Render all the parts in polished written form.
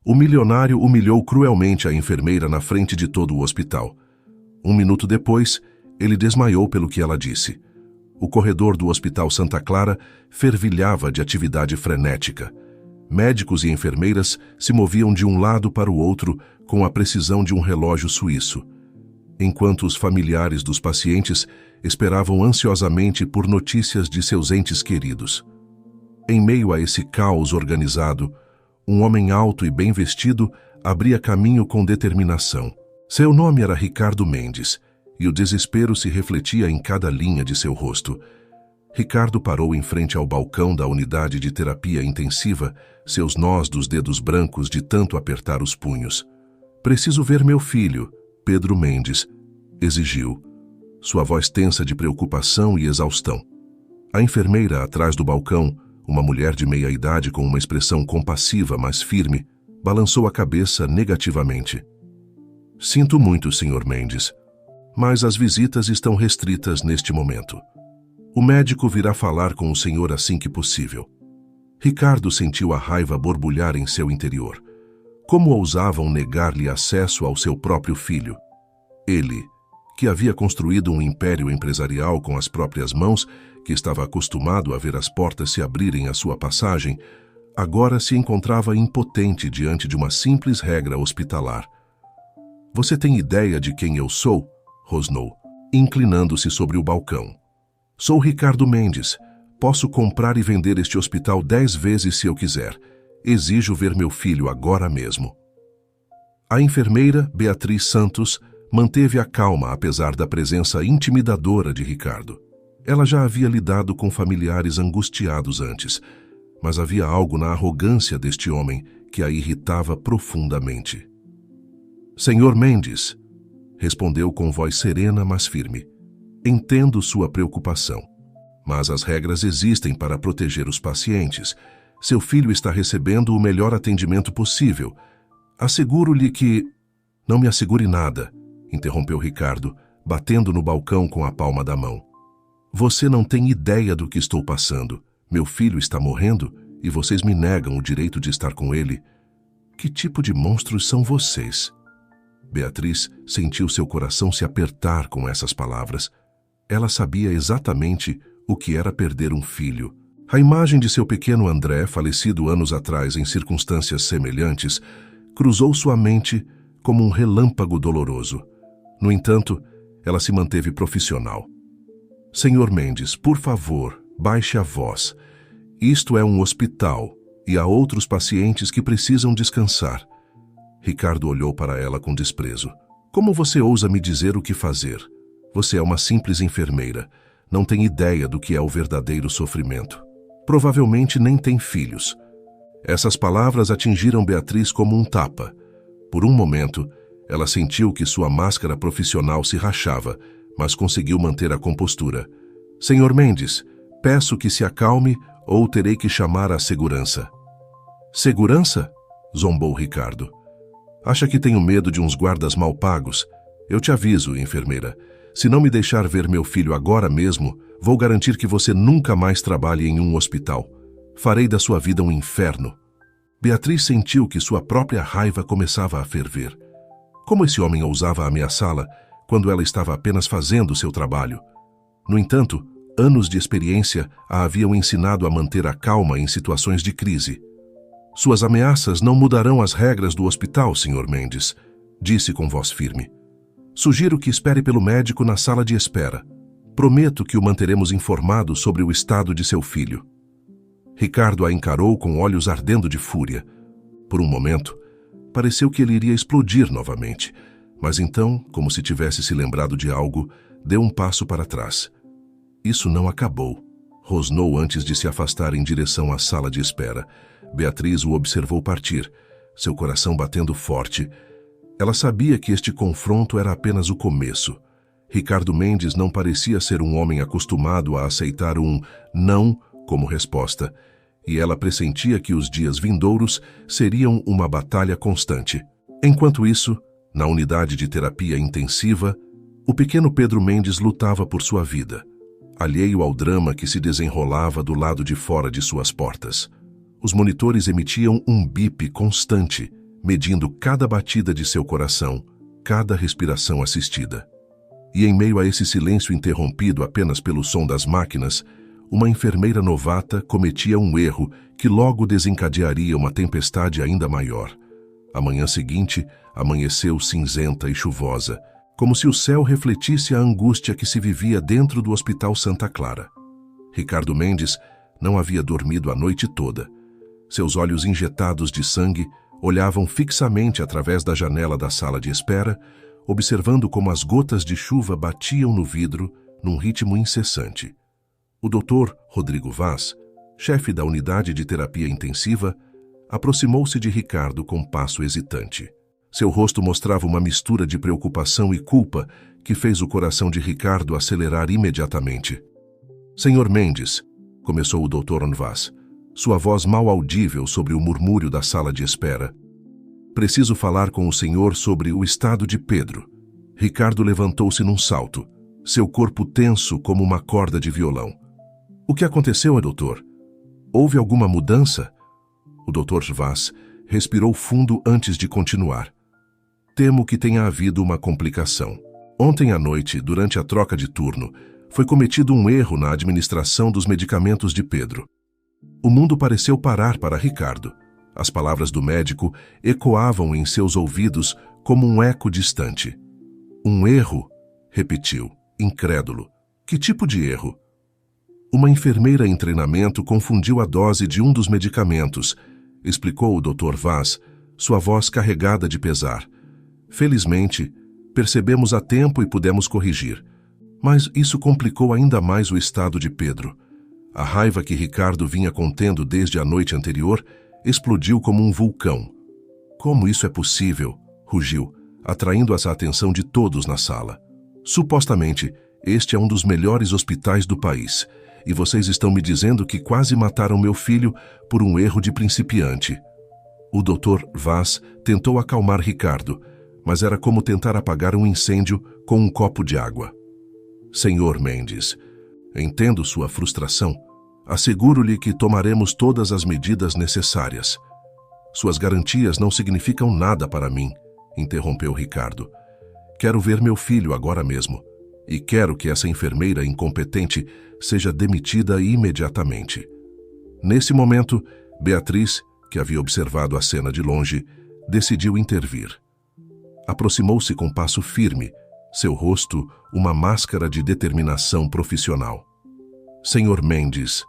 O milionário humilhou cruelmente a enfermeira na frente de todo o hospital. 1 minuto depois, ele desmaiou pelo que ela disse. O corredor do Hospital Santa Clara fervilhava de atividade frenética. Médicos e enfermeiras se moviam de um lado para o outro com a precisão de um relógio suíço, enquanto os familiares dos pacientes esperavam ansiosamente por notícias de seus entes queridos. Em meio a esse caos organizado, um homem alto e bem vestido abria caminho com determinação. Seu nome era Ricardo Mendes, e o desespero se refletia em cada linha de seu rosto. Ricardo parou em frente ao balcão da unidade de terapia intensiva, seus nós dos dedos brancos de tanto apertar os punhos. "Preciso ver meu filho, Pedro Mendes", exigiu, sua voz tensa de preocupação e exaustão. A enfermeira atrás do balcão, uma mulher de meia idade com uma expressão compassiva, mas firme, balançou a cabeça negativamente. "Sinto muito, Sr. Mendes, mas as visitas estão restritas neste momento. O médico virá falar com o senhor assim que possível." Ricardo sentiu a raiva borbulhar em seu interior. Como ousavam negar-lhe acesso ao seu próprio filho? Ele, que havia construído um império empresarial com as próprias mãos, que estava acostumado a ver as portas se abrirem à sua passagem, agora se encontrava impotente diante de uma simples regra hospitalar. "Você tem ideia de quem eu sou?" rosnou, inclinando-se sobre o balcão. "Sou Ricardo Mendes. Posso comprar e vender este hospital 10 vezes se eu quiser. Exijo ver meu filho agora mesmo." A enfermeira, Beatriz Santos, manteve a calma apesar da presença intimidadora de Ricardo. Ela já havia lidado com familiares angustiados antes, mas havia algo na arrogância deste homem que a irritava profundamente. "Senhor Mendes", respondeu com voz serena, mas firme, "entendo sua preocupação, mas as regras existem para proteger os pacientes. Seu filho está recebendo o melhor atendimento possível. Asseguro-lhe que..." "Não me assegure nada", interrompeu Ricardo, batendo no balcão com a palma da mão. "Você não tem ideia do que estou passando. Meu filho está morrendo e vocês me negam o direito de estar com ele. Que tipo de monstros são vocês?" Beatriz sentiu seu coração se apertar com essas palavras. Ela sabia exatamente o que era perder um filho. A imagem de seu pequeno André, falecido anos atrás em circunstâncias semelhantes, cruzou sua mente como um relâmpago doloroso. No entanto, ela se manteve profissional. "Senhor Mendes, por favor, baixe a voz. Isto é um hospital e há outros pacientes que precisam descansar." Ricardo olhou para ela com desprezo. "Como você ousa me dizer o que fazer? Você é uma simples enfermeira. Não tem ideia do que é o verdadeiro sofrimento. Provavelmente nem tem filhos." Essas palavras atingiram Beatriz como um tapa. Por um momento, ela sentiu que sua máscara profissional se rachava, mas conseguiu manter a compostura. "Senhor Mendes, peço que se acalme ou terei que chamar a segurança." "Segurança?" zombou Ricardo. "Acha que tenho medo de uns guardas mal pagos? Eu te aviso, enfermeira. Se não me deixar ver meu filho agora mesmo, vou garantir que você nunca mais trabalhe em um hospital. Farei da sua vida um inferno." Beatriz sentiu que sua própria raiva começava a ferver. Como esse homem ousava ameaçá-la quando ela estava apenas fazendo seu trabalho? No entanto, anos de experiência a haviam ensinado a manter a calma em situações de crise. "Suas ameaças não mudarão as regras do hospital, Sr. Mendes", disse com voz firme. "Sugiro que espere pelo médico na sala de espera. Prometo que o manteremos informado sobre o estado de seu filho." Ricardo a encarou com olhos ardendo de fúria. Por um momento, pareceu que ele iria explodir novamente, mas então, como se tivesse se lembrado de algo, deu um passo para trás. "Isso não acabou", rosnou antes de se afastar em direção à sala de espera. Beatriz o observou partir, seu coração batendo forte. Ela sabia que este confronto era apenas o começo. Ricardo Mendes não parecia ser um homem acostumado a aceitar um não como resposta, e ela pressentia que os dias vindouros seriam uma batalha constante. Enquanto isso, na unidade de terapia intensiva, o pequeno Pedro Mendes lutava por sua vida, alheio ao drama que se desenrolava do lado de fora de suas portas. Os monitores emitiam um bip constante, medindo cada batida de seu coração, cada respiração assistida. E em meio a esse silêncio interrompido apenas pelo som das máquinas, uma enfermeira novata cometia um erro que logo desencadearia uma tempestade ainda maior. A manhã seguinte amanheceu cinzenta e chuvosa, como se o céu refletisse a angústia que se vivia dentro do Hospital Santa Clara. Ricardo Mendes não havia dormido a noite toda. Seus olhos injetados de sangue olhavam fixamente através da janela da sala de espera, observando como as gotas de chuva batiam no vidro num ritmo incessante. O Dr. Rodrigo Vaz, chefe da unidade de terapia intensiva, aproximou-se de Ricardo com passo hesitante. Seu rosto mostrava uma mistura de preocupação e culpa que fez o coração de Ricardo acelerar imediatamente. Senhor Mendes, começou o Dr. Vaz, sua voz mal audível sobre o murmúrio da sala de espera. Preciso falar com o senhor sobre o estado de Pedro. Ricardo levantou-se num salto, seu corpo tenso como uma corda de violão. O que aconteceu, doutor? Houve alguma mudança? O Dr. Vaz respirou fundo antes de continuar. Temo que tenha havido uma complicação. Ontem à noite, durante a troca de turno, foi cometido um erro na administração dos medicamentos de Pedro. O mundo pareceu parar para Ricardo. As palavras do médico ecoavam em seus ouvidos como um eco distante. Um erro? Repetiu, incrédulo. Que tipo de erro? Uma enfermeira em treinamento confundiu a dose de um dos medicamentos, explicou o Dr. Vaz, sua voz carregada de pesar. Felizmente, percebemos a tempo e pudemos corrigir. Mas isso complicou ainda mais o estado de Pedro. A raiva que Ricardo vinha contendo desde a noite anterior explodiu como um vulcão. Como isso é possível? Rugiu, atraindo a atenção de todos na sala. Supostamente, este é um dos melhores hospitais do país, e vocês estão me dizendo que quase mataram meu filho por um erro de principiante. O Dr. Vaz tentou acalmar Ricardo, mas era como tentar apagar um incêndio com um copo de água. Senhor Mendes, entendo sua frustração. Asseguro-lhe que tomaremos todas as medidas necessárias. Suas garantias não significam nada para mim, interrompeu Ricardo. Quero ver meu filho agora mesmo. E quero que essa enfermeira incompetente seja demitida imediatamente. Nesse momento, Beatriz, que havia observado a cena de longe, decidiu intervir. Aproximou-se com passo firme, seu rosto uma máscara de determinação profissional. Senhor Mendes,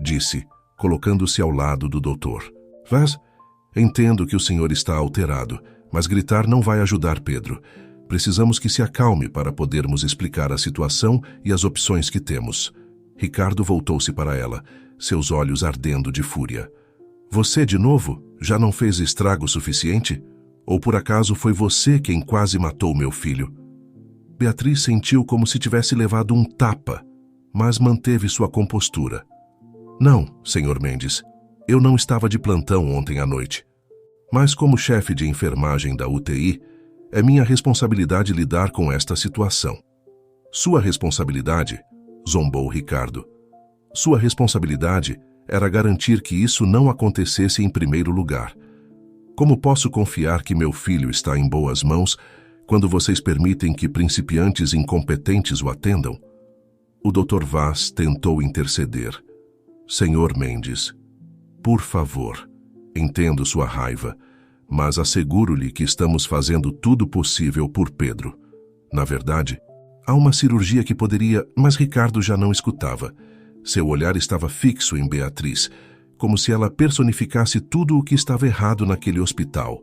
disse, colocando-se ao lado do doutor. Vaz, entendo que o senhor está alterado, mas gritar não vai ajudar Pedro. Precisamos que se acalme para podermos explicar a situação e as opções que temos. Ricardo voltou-se para ela, seus olhos ardendo de fúria. Você, de novo, já não fez estrago suficiente? Ou por acaso foi você quem quase matou meu filho? Beatriz sentiu como se tivesse levado um tapa, mas manteve sua compostura. Não, senhor Mendes, eu não estava de plantão ontem à noite. Mas como chefe de enfermagem da UTI, é minha responsabilidade lidar com esta situação. Sua responsabilidade, zombou Ricardo. Sua responsabilidade era garantir que isso não acontecesse em primeiro lugar. Como posso confiar que meu filho está em boas mãos quando vocês permitem que principiantes incompetentes o atendam? O Dr. Vaz tentou interceder. Senhor Mendes, por favor, entendo sua raiva, mas asseguro-lhe que estamos fazendo tudo possível por Pedro. Na verdade, há uma cirurgia que poderia... Mas Ricardo já não escutava. Seu olhar estava fixo em Beatriz, como se ela personificasse tudo o que estava errado naquele hospital.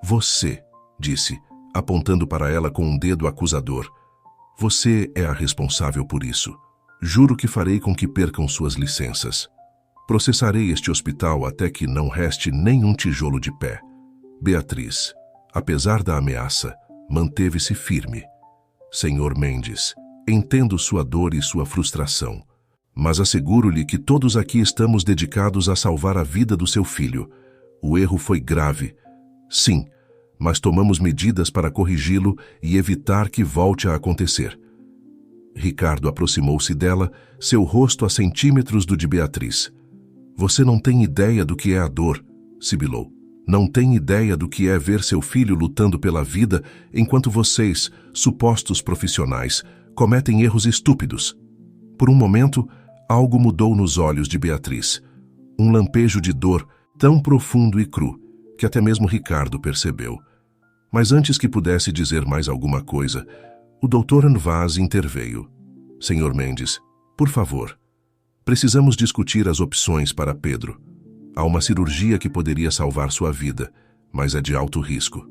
Você, disse, apontando para ela com um dedo acusador. Você é a responsável por isso. Juro que farei com que percam suas licenças. Processarei este hospital até que não reste nenhum tijolo de pé. Beatriz, apesar da ameaça, manteve-se firme. Senhor Mendes, entendo sua dor e sua frustração, mas asseguro-lhe que todos aqui estamos dedicados a salvar a vida do seu filho. O erro foi grave. Sim, mas tomamos medidas para corrigi-lo e evitar que volte a acontecer. Ricardo aproximou-se dela, seu rosto a centímetros do de Beatriz. Você não tem ideia do que é a dor, sibilou. Não tem ideia do que é ver seu filho lutando pela vida enquanto vocês, supostos profissionais, cometem erros estúpidos. Por um momento, algo mudou nos olhos de Beatriz. Um lampejo de dor tão profundo e cru que até mesmo Ricardo percebeu. Mas antes que pudesse dizer mais alguma coisa, o Dr. Vaz interveio. Senhor Mendes, por favor, precisamos discutir as opções para Pedro. Há uma cirurgia que poderia salvar sua vida, mas é de alto risco.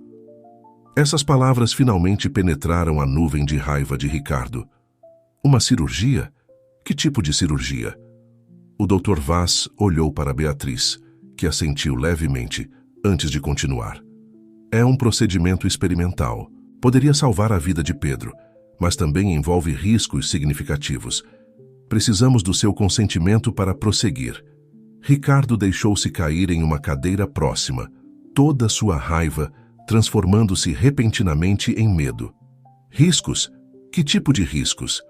Essas palavras finalmente penetraram a nuvem de raiva de Ricardo. Uma cirurgia? Que tipo de cirurgia? O Dr. Vaz olhou para Beatriz, que assentiu levemente antes de continuar. É um procedimento experimental. Poderia salvar a vida de Pedro, mas também envolve riscos significativos. Precisamos do seu consentimento para prosseguir. Ricardo deixou-se cair em uma cadeira próxima, toda sua raiva transformando-se repentinamente em medo. Riscos? Que tipo de riscos?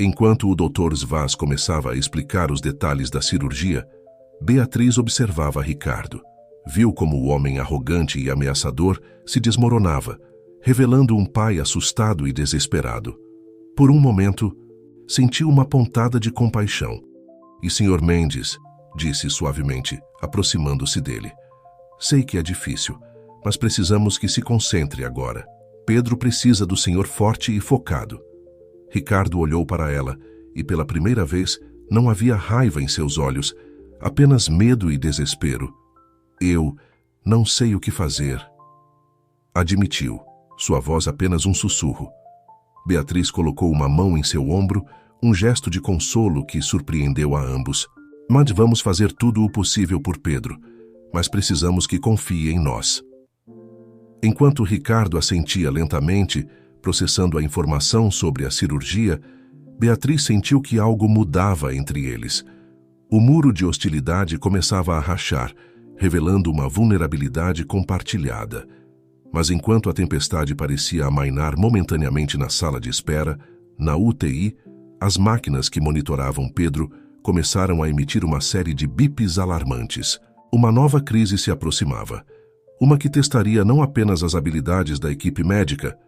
Enquanto o Dr. Vaz começava a explicar os detalhes da cirurgia, Beatriz observava Ricardo. Viu como o homem arrogante e ameaçador se desmoronava, revelando um pai assustado e desesperado. Por um momento, sentiu uma pontada de compaixão. E Sr. Mendes, disse suavemente, aproximando-se dele. Sei que é difícil, mas precisamos que se concentre agora. Pedro precisa do senhor forte e focado. Ricardo olhou para ela e, pela primeira vez, não havia raiva em seus olhos, apenas medo e desespero. Eu não sei o que fazer. Admitiu, sua voz apenas um sussurro. Beatriz colocou uma mão em seu ombro, um gesto de consolo que surpreendeu a ambos. Mas vamos fazer tudo o possível por Pedro, mas precisamos que confie em nós. Enquanto Ricardo assentia lentamente, processando a informação sobre a cirurgia, Beatriz sentiu que algo mudava entre eles. O muro de hostilidade começava a rachar, revelando uma vulnerabilidade compartilhada. Mas enquanto a tempestade parecia amainar momentaneamente na sala de espera, na UTI, as máquinas que monitoravam Pedro começaram a emitir uma série de bips alarmantes. Uma nova crise se aproximava. Uma que testaria não apenas as habilidades da equipe médica,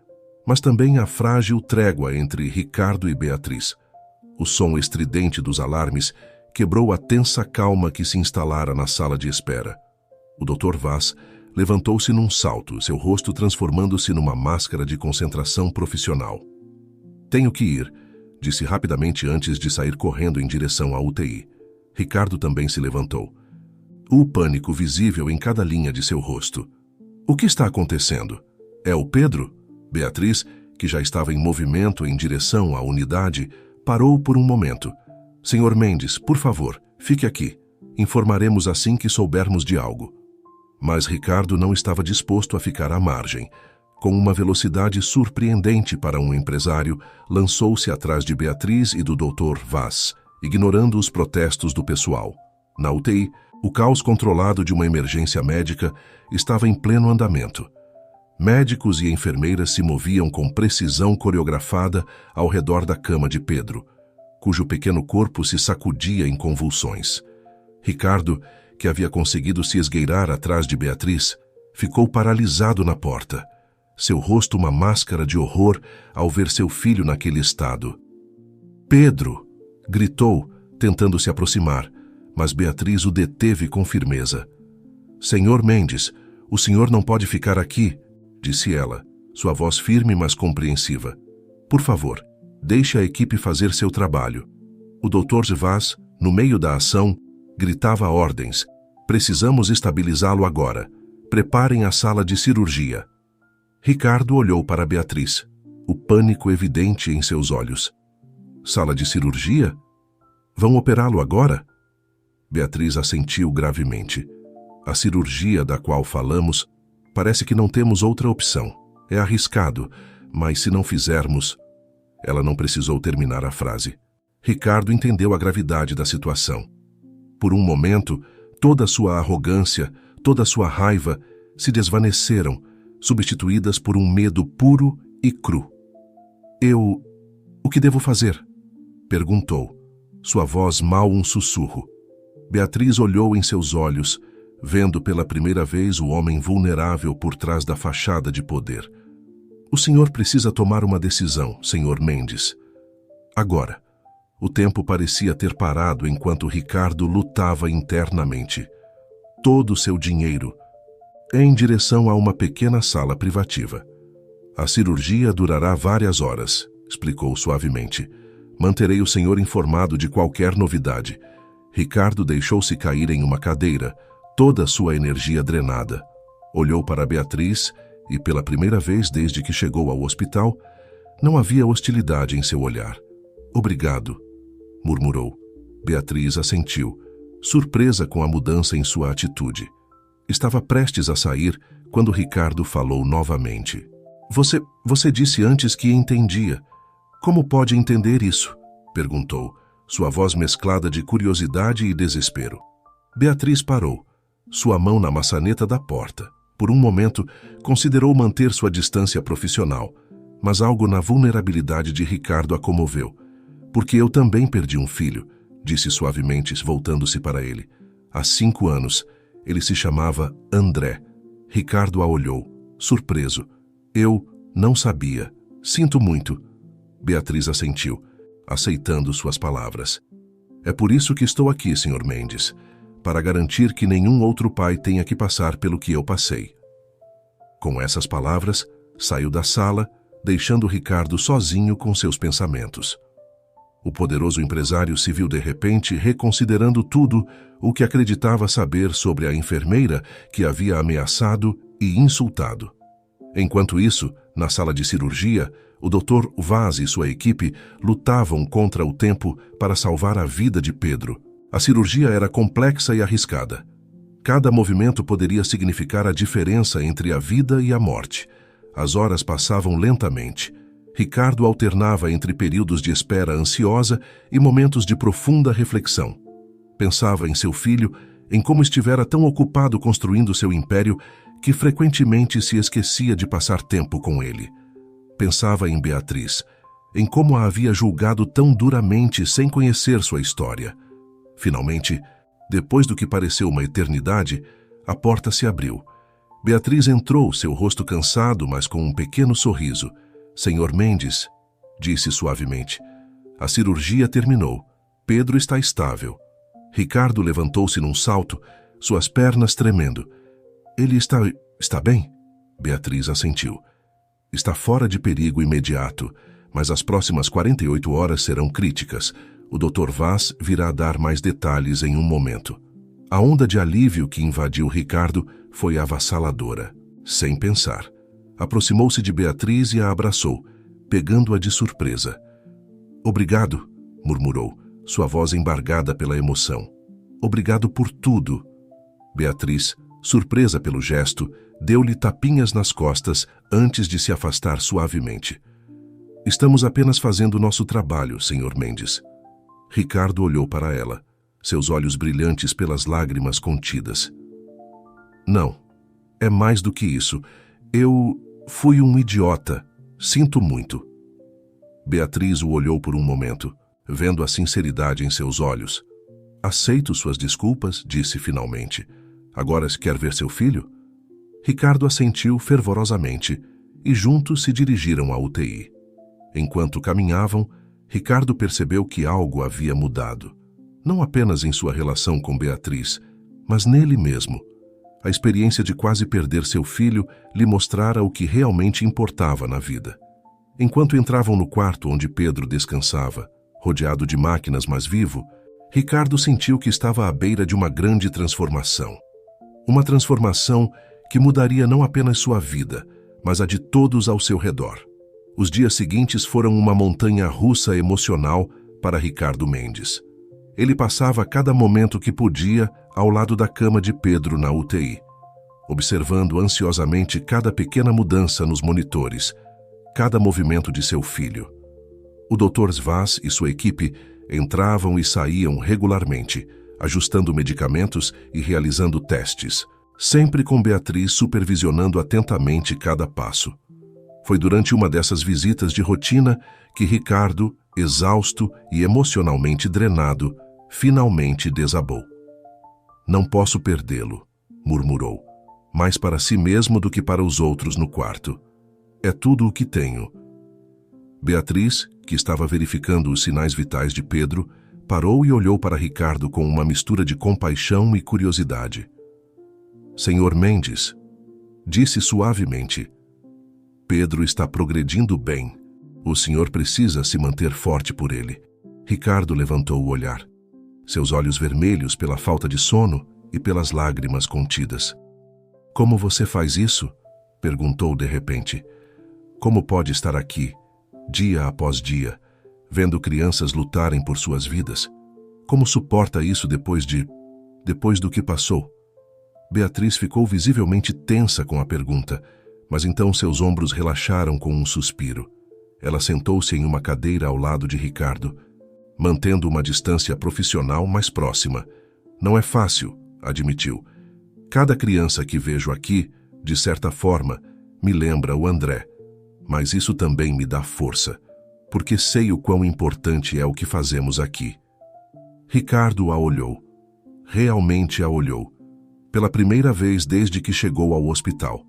mas também a frágil trégua entre Ricardo e Beatriz. O som estridente dos alarmes quebrou a tensa calma que se instalara na sala de espera. O Dr. Vaz levantou-se num salto, seu rosto transformando-se numa máscara de concentração profissional. Tenho que ir, disse rapidamente antes de sair correndo em direção à UTI. Ricardo também se levantou. O pânico visível em cada linha de seu rosto. O que está acontecendo? É o Pedro? Beatriz, que já estava em movimento em direção à unidade, parou por um momento. Senhor Mendes, por favor, fique aqui. Informaremos assim que soubermos de algo. Mas Ricardo não estava disposto a ficar à margem. Com uma velocidade surpreendente para um empresário, lançou-se atrás de Beatriz e do Dr. Vaz, ignorando os protestos do pessoal. Na UTI, o caos controlado de uma emergência médica estava em pleno andamento. Médicos e enfermeiras se moviam com precisão coreografada ao redor da cama de Pedro, cujo pequeno corpo se sacudia em convulsões. Ricardo, que havia conseguido se esgueirar atrás de Beatriz, ficou paralisado na porta, seu rosto uma máscara de horror ao ver seu filho naquele estado. Pedro! Gritou, tentando se aproximar, mas Beatriz o deteve com firmeza. Senhor Mendes, o senhor não pode ficar aqui, disse ela, sua voz firme mas compreensiva. Por favor, deixe a equipe fazer seu trabalho. O Dr. Vaz, no meio da ação, gritava ordens. Precisamos estabilizá-lo agora. Preparem a sala de cirurgia. Ricardo olhou para Beatriz, o pânico evidente em seus olhos. Sala de cirurgia? Vão operá-lo agora? Beatriz assentiu gravemente. A cirurgia da qual falamos, parece que não temos outra opção. É arriscado, mas se não fizermos... Ela não precisou terminar a frase. Ricardo entendeu a gravidade da situação. Por um momento, toda a sua arrogância, toda a sua raiva se desvaneceram, substituídas por um medo puro e cru. O que devo fazer? Perguntou, sua voz mal um sussurro. Beatriz olhou em seus olhos, vendo pela primeira vez o homem vulnerável por trás da fachada de poder. O senhor precisa tomar uma decisão, Sr. Mendes. Agora. O tempo parecia ter parado enquanto Ricardo lutava internamente. Todo o seu dinheiro em direção a uma pequena sala privativa. A cirurgia durará várias horas, explicou suavemente. Manterei o senhor informado de qualquer novidade. Ricardo deixou-se cair em uma cadeira, toda a sua energia drenada. Olhou para Beatriz e, pela primeira vez desde que chegou ao hospital, não havia hostilidade em seu olhar. Obrigado, murmurou. Beatriz assentiu, surpresa com a mudança em sua atitude. Estava prestes a sair quando Ricardo falou novamente. Você disse antes que entendia. Como pode entender isso? Perguntou, sua voz mesclada de curiosidade e desespero. Beatriz parou, sua mão na maçaneta da porta. Por um momento, considerou manter sua distância profissional, mas algo na vulnerabilidade de Ricardo a comoveu. Porque eu também perdi um filho, disse suavemente, voltando-se para ele. Há 5 anos, ele se chamava André. Ricardo a olhou, surpreso. Eu não sabia. Sinto muito. Beatriz assentiu, aceitando suas palavras. É por isso que estou aqui, Sr. Mendes, para garantir que nenhum outro pai tenha que passar pelo que eu passei. Com essas palavras, saiu da sala, deixando Ricardo sozinho com seus pensamentos. O poderoso empresário se viu de repente reconsiderando tudo o que acreditava saber sobre a enfermeira que havia ameaçado e insultado. Enquanto isso, na sala de cirurgia, o Dr. Vaz e sua equipe lutavam contra o tempo para salvar a vida de Pedro. A cirurgia era complexa e arriscada. Cada movimento poderia significar a diferença entre a vida e a morte. As horas passavam lentamente. Ricardo alternava entre períodos de espera ansiosa e momentos de profunda reflexão. Pensava em seu filho, em como estivera tão ocupado construindo seu império que frequentemente se esquecia de passar tempo com ele. Pensava em Beatriz, em como a havia julgado tão duramente sem conhecer sua história. Finalmente, depois do que pareceu uma eternidade, a porta se abriu. Beatriz entrou, seu rosto cansado, mas com um pequeno sorriso. Sr. Mendes, disse suavemente, a cirurgia terminou. Pedro está estável. Ricardo levantou-se num salto, suas pernas tremendo. Ele está bem? Beatriz assentiu. Está fora de perigo imediato, mas as próximas 48 horas serão críticas. O Dr. Vaz virá dar mais detalhes em um momento. A onda de alívio que invadiu Ricardo foi avassaladora. Sem pensar, aproximou-se de Beatriz e a abraçou, pegando-a de surpresa. Obrigado, murmurou, sua voz embargada pela emoção. Obrigado por tudo. Beatriz, surpresa pelo gesto, deu-lhe tapinhas nas costas antes de se afastar suavemente. Estamos apenas fazendo nosso trabalho, Sr. Mendes. Ricardo olhou para ela, seus olhos brilhantes pelas lágrimas contidas. Não, é mais do que isso. Eu fui um idiota. Sinto muito. Beatriz o olhou por um momento, vendo a sinceridade em seus olhos. Aceito suas desculpas, disse finalmente. Agora quer ver seu filho? Ricardo assentiu fervorosamente e juntos se dirigiram à UTI. Enquanto caminhavam, Ricardo percebeu que algo havia mudado. Não apenas em sua relação com Beatriz, mas nele mesmo. A experiência de quase perder seu filho lhe mostrara o que realmente importava na vida. Enquanto entravam no quarto onde Pedro descansava, rodeado de máquinas, mas vivo, Ricardo sentiu que estava à beira de uma grande transformação. Uma transformação que mudaria não apenas sua vida, mas a de todos ao seu redor. Os dias seguintes foram uma montanha-russa emocional para Ricardo Mendes. Ele passava cada momento que podia ao lado da cama de Pedro na UTI, observando ansiosamente cada pequena mudança nos monitores, cada movimento de seu filho. O Dr. Vaz e sua equipe entravam e saíam regularmente, ajustando medicamentos e realizando testes, sempre com Beatriz supervisionando atentamente cada passo. Foi durante uma dessas visitas de rotina que Ricardo, exausto e emocionalmente drenado, finalmente desabou. Não posso perdê-lo, murmurou, mais para si mesmo do que para os outros no quarto. É tudo o que tenho. Beatriz, que estava verificando os sinais vitais de Pedro, parou e olhou para Ricardo com uma mistura de compaixão e curiosidade. Senhor Mendes, disse suavemente, Pedro está progredindo bem. O senhor precisa se manter forte por ele. Ricardo levantou o olhar, seus olhos vermelhos pela falta de sono e pelas lágrimas contidas. Como você faz isso? Perguntou de repente. Como pode estar aqui, dia após dia, vendo crianças lutarem por suas vidas? Como suporta isso depois do que passou? Beatriz ficou visivelmente tensa com a pergunta, mas então seus ombros relaxaram com um suspiro. Ela sentou-se em uma cadeira ao lado de Ricardo, mantendo uma distância profissional mais próxima. Não é fácil, admitiu. Cada criança que vejo aqui, de certa forma, me lembra o André. Mas isso também me dá força, porque sei o quão importante é o que fazemos aqui. Ricardo a olhou. Realmente a olhou. Pela primeira vez desde que chegou ao hospital.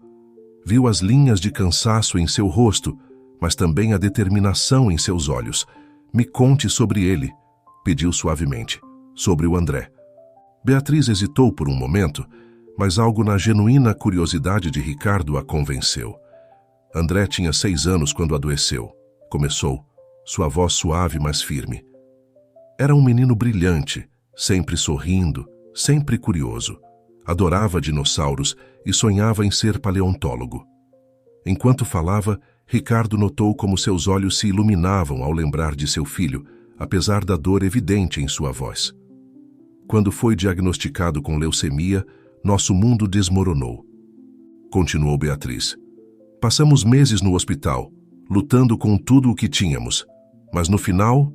Viu as linhas de cansaço em seu rosto, mas também a determinação em seus olhos. Me conte sobre ele, pediu suavemente. Sobre o André. Beatriz hesitou por um momento, mas algo na genuína curiosidade de Ricardo a convenceu. André tinha 6 anos quando adoeceu. Começou, sua voz suave mas firme. Era um menino brilhante, sempre sorrindo, sempre curioso. Adorava dinossauros e sonhava em ser paleontólogo. Enquanto falava, Ricardo notou como seus olhos se iluminavam ao lembrar de seu filho, apesar da dor evidente em sua voz. Quando foi diagnosticado com leucemia, nosso mundo desmoronou. Continuou Beatriz. Passamos meses no hospital, lutando com tudo o que tínhamos, mas no final,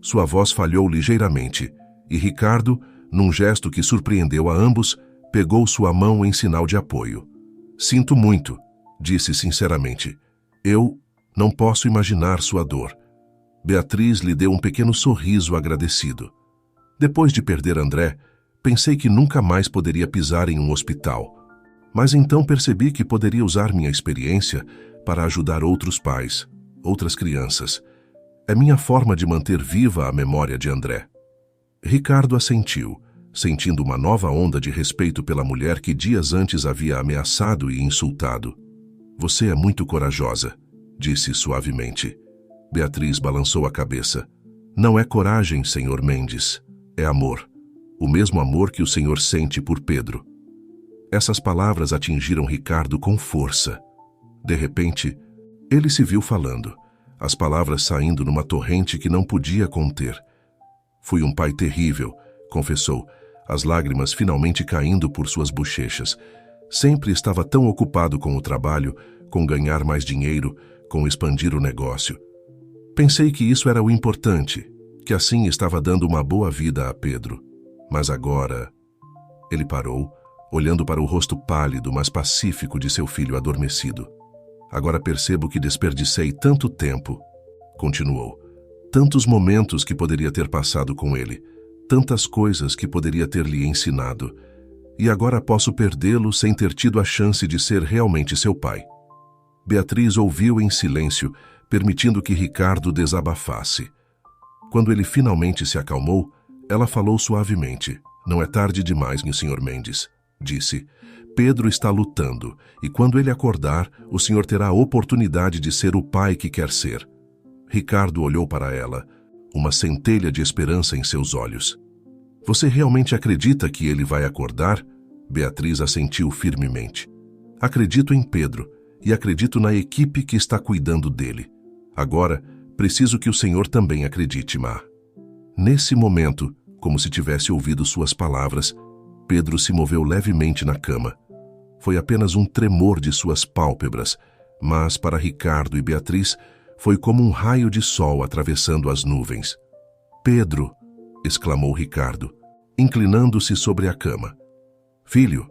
sua voz falhou ligeiramente, e Ricardo, num gesto que surpreendeu a ambos, pegou sua mão em sinal de apoio. Sinto muito, disse sinceramente. Eu não posso imaginar sua dor. Beatriz lhe deu um pequeno sorriso agradecido. Depois de perder André, pensei que nunca mais poderia pisar em um hospital. Mas então percebi que poderia usar minha experiência para ajudar outros pais, outras crianças. É minha forma de manter viva a memória de André. Ricardo assentiu, sentindo uma nova onda de respeito pela mulher que dias antes havia ameaçado e insultado. Você é muito corajosa, disse suavemente. Beatriz balançou a cabeça. Não é coragem, Senhor Mendes, é amor. O mesmo amor que o Senhor sente por Pedro. Essas palavras atingiram Ricardo com força. De repente, ele se viu falando, as palavras saindo numa torrente que não podia conter. Fui um pai terrível, confessou, as lágrimas finalmente caindo por suas bochechas. Sempre estava tão ocupado com o trabalho, com ganhar mais dinheiro, com expandir o negócio. Pensei que isso era o importante, que assim estava dando uma boa vida a Pedro. Mas agora... Ele parou, olhando para o rosto pálido, mas pacífico de seu filho adormecido. Agora percebo que desperdicei tanto tempo, continuou. Tantos momentos que poderia ter passado com ele, tantas coisas que poderia ter lhe ensinado. E agora posso perdê-lo sem ter tido a chance de ser realmente seu pai. Beatriz ouviu em silêncio, permitindo que Ricardo desabafasse. Quando ele finalmente se acalmou, ela falou suavemente. Não é tarde demais, meu senhor Mendes, disse. Pedro está lutando, e quando ele acordar, o senhor terá a oportunidade de ser o pai que quer ser. Ricardo olhou para ela, uma centelha de esperança em seus olhos. Você realmente acredita que ele vai acordar? Beatriz assentiu firmemente. Acredito em Pedro, e acredito na equipe que está cuidando dele. Agora, preciso que o senhor também acredite, Má. Nesse momento, como se tivesse ouvido suas palavras, Pedro se moveu levemente na cama. Foi apenas um tremor de suas pálpebras, mas para Ricardo e Beatriz foi como um raio de sol atravessando as nuvens. Pedro, exclamou Ricardo, inclinando-se sobre a cama. Filho,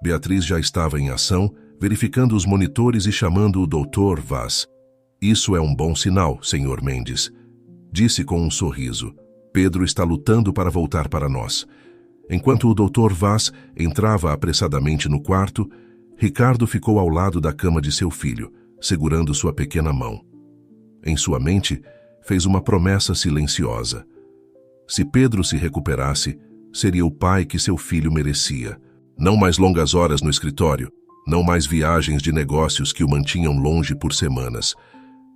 Beatriz já estava em ação, verificando os monitores e chamando o Dr. Vaz. Isso é um bom sinal, Senhor Mendes, disse com um sorriso. Pedro está lutando para voltar para nós. Enquanto o Dr. Vaz entrava apressadamente no quarto, Ricardo ficou ao lado da cama de seu filho, segurando sua pequena mão. Em sua mente, fez uma promessa silenciosa. Se Pedro se recuperasse, seria o pai que seu filho merecia. Não mais longas horas no escritório, não mais viagens de negócios que o mantinham longe por semanas.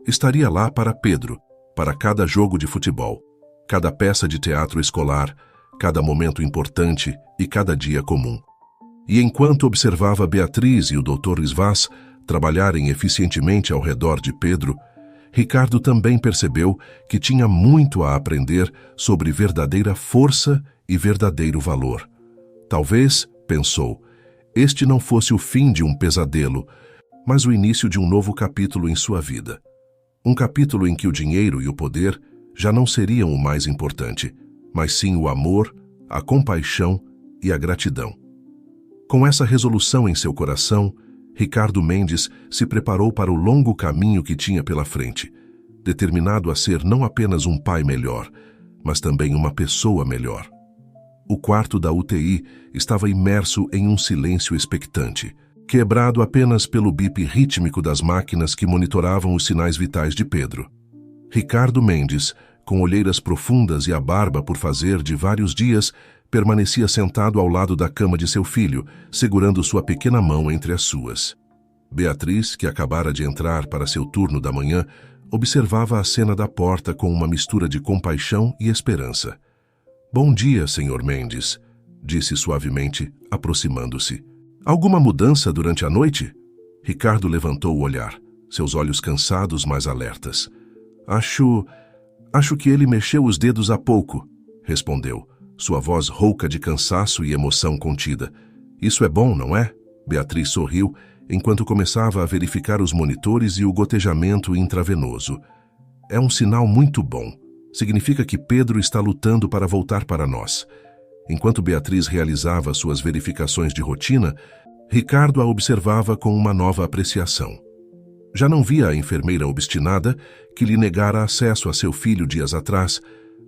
Estaria lá para Pedro, para cada jogo de futebol, cada peça de teatro escolar, cada momento importante e cada dia comum. E enquanto observava Beatriz e o Dr. Vaz trabalharem eficientemente ao redor de Pedro, Ricardo também percebeu que tinha muito a aprender sobre verdadeira força e verdadeiro valor. Talvez, pensou, este não fosse o fim de um pesadelo, mas o início de um novo capítulo em sua vida. Um capítulo em que o dinheiro e o poder já não seriam o mais importante, mas sim o amor, a compaixão e a gratidão. Com essa resolução em seu coração, Ricardo Mendes se preparou para o longo caminho que tinha pela frente, determinado a ser não apenas um pai melhor, mas também uma pessoa melhor. O quarto da UTI estava imerso em um silêncio expectante, quebrado apenas pelo bip rítmico das máquinas que monitoravam os sinais vitais de Pedro. Ricardo Mendes, com olheiras profundas e a barba por fazer de vários dias, permanecia sentado ao lado da cama de seu filho, segurando sua pequena mão entre as suas. Beatriz, que acabara de entrar para seu turno da manhã, observava a cena da porta com uma mistura de compaixão e esperança. "Bom dia, Sr. Mendes", disse suavemente, aproximando-se. "Alguma mudança durante a noite?" Ricardo levantou o olhar, seus olhos cansados, mas alertas. Acho que ele mexeu os dedos há pouco", respondeu, sua voz rouca de cansaço e emoção contida. "Isso é bom, não é?" Beatriz sorriu, enquanto começava a verificar os monitores e o gotejamento intravenoso. "É um sinal muito bom. Significa que Pedro está lutando para voltar para nós." Enquanto Beatriz realizava suas verificações de rotina, Ricardo a observava com uma nova apreciação. Já não via a enfermeira obstinada que lhe negara acesso a seu filho dias atrás,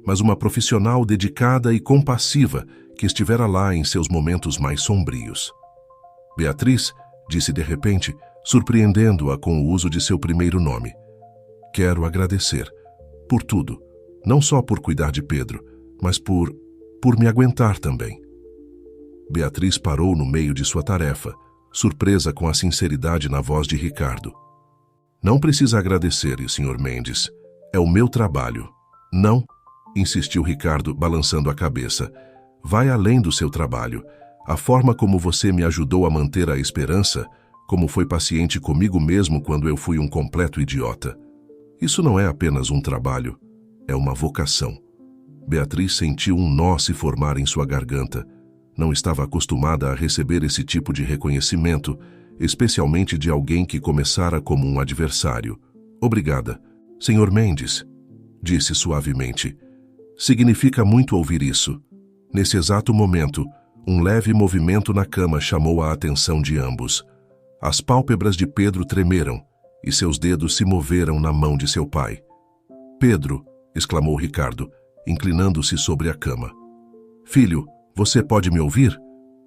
mas uma profissional dedicada e compassiva que estivera lá em seus momentos mais sombrios. "Beatriz", disse de repente, surpreendendo-a com o uso de seu primeiro nome. "Quero agradecer por tudo, não só por cuidar de Pedro, mas por me aguentar também." Beatriz parou no meio de sua tarefa, surpresa com a sinceridade na voz de Ricardo. "Não precisa agradecer, Sr. Mendes. É o meu trabalho." "Não", insistiu Ricardo, balançando a cabeça. "Vai além do seu trabalho. A forma como você me ajudou a manter a esperança, como foi paciente comigo mesmo quando eu fui um completo idiota. Isso não é apenas um trabalho, é uma vocação." Beatriz sentiu um nó se formar em sua garganta. Não estava acostumada a receber esse tipo de reconhecimento, especialmente de alguém que começara como um adversário. "Obrigada, Sr. Mendes", disse suavemente. "Significa muito ouvir isso." Nesse exato momento, um leve movimento na cama chamou a atenção de ambos. As pálpebras de Pedro tremeram e seus dedos se moveram na mão de seu pai. "Pedro", exclamou Ricardo, inclinando-se sobre a cama. "Filho, você pode me ouvir?"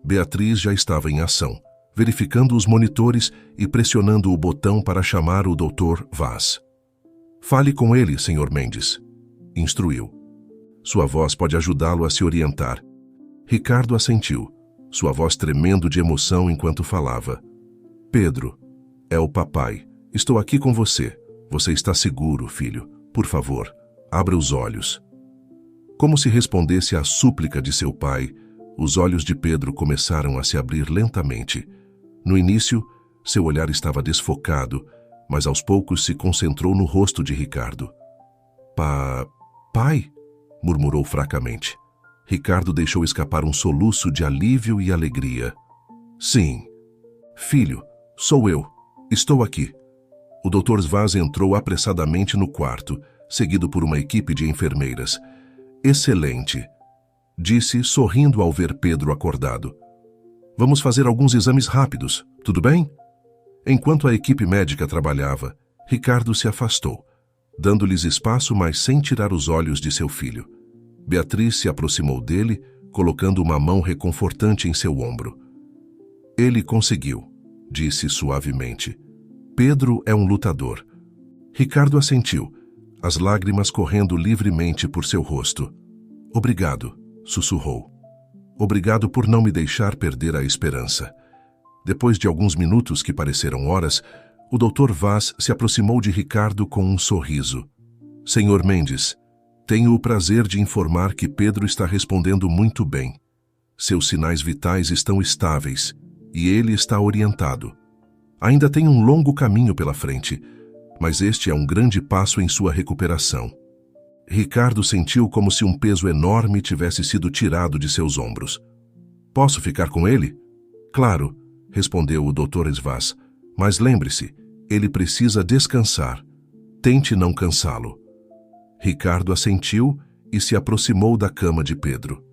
Beatriz já estava em ação, verificando os monitores e pressionando o botão para chamar o Dr. Vaz. "Fale com ele, Sr. Mendes", instruiu. "Sua voz pode ajudá-lo a se orientar." Ricardo assentiu, sua voz tremendo de emoção enquanto falava. "Pedro, é o papai. Estou aqui com você. Você está seguro, filho. Por favor, abra os olhos." Como se respondesse à súplica de seu pai, os olhos de Pedro começaram a se abrir lentamente. No início, seu olhar estava desfocado, mas aos poucos se concentrou no rosto de Ricardo. Pai? Murmurou fracamente. Ricardo deixou escapar um soluço de alívio e alegria. "Sim. Filho, sou eu. Estou aqui." O Dr. Vaz entrou apressadamente no quarto, seguido por uma equipe de enfermeiras. "Excelente", disse, sorrindo ao ver Pedro acordado. "Vamos fazer alguns exames rápidos, tudo bem?" Enquanto a equipe médica trabalhava, Ricardo se afastou, dando-lhes espaço, mas sem tirar os olhos de seu filho. Beatriz se aproximou dele, colocando uma mão reconfortante em seu ombro. Ele conseguiu, disse suavemente. Pedro é um lutador. Ricardo assentiu, as lágrimas correndo livremente por seu rosto. Obrigado, sussurrou. Obrigado por não me deixar perder a esperança. Depois de alguns minutos que pareceram horas, o Dr. Vaz se aproximou de Ricardo com um sorriso. Senhor Mendes, tenho o prazer de informar que Pedro está respondendo muito bem. Seus sinais vitais estão estáveis e ele está orientado. Ainda tem um longo caminho pela frente, mas este é um grande passo em sua recuperação. Ricardo sentiu como se um peso enorme tivesse sido tirado de seus ombros. Posso ficar com ele? Claro, respondeu o Dr. Vaz, mas lembre-se, ele precisa descansar. Tente não cansá-lo. Ricardo assentiu e se aproximou da cama de Pedro.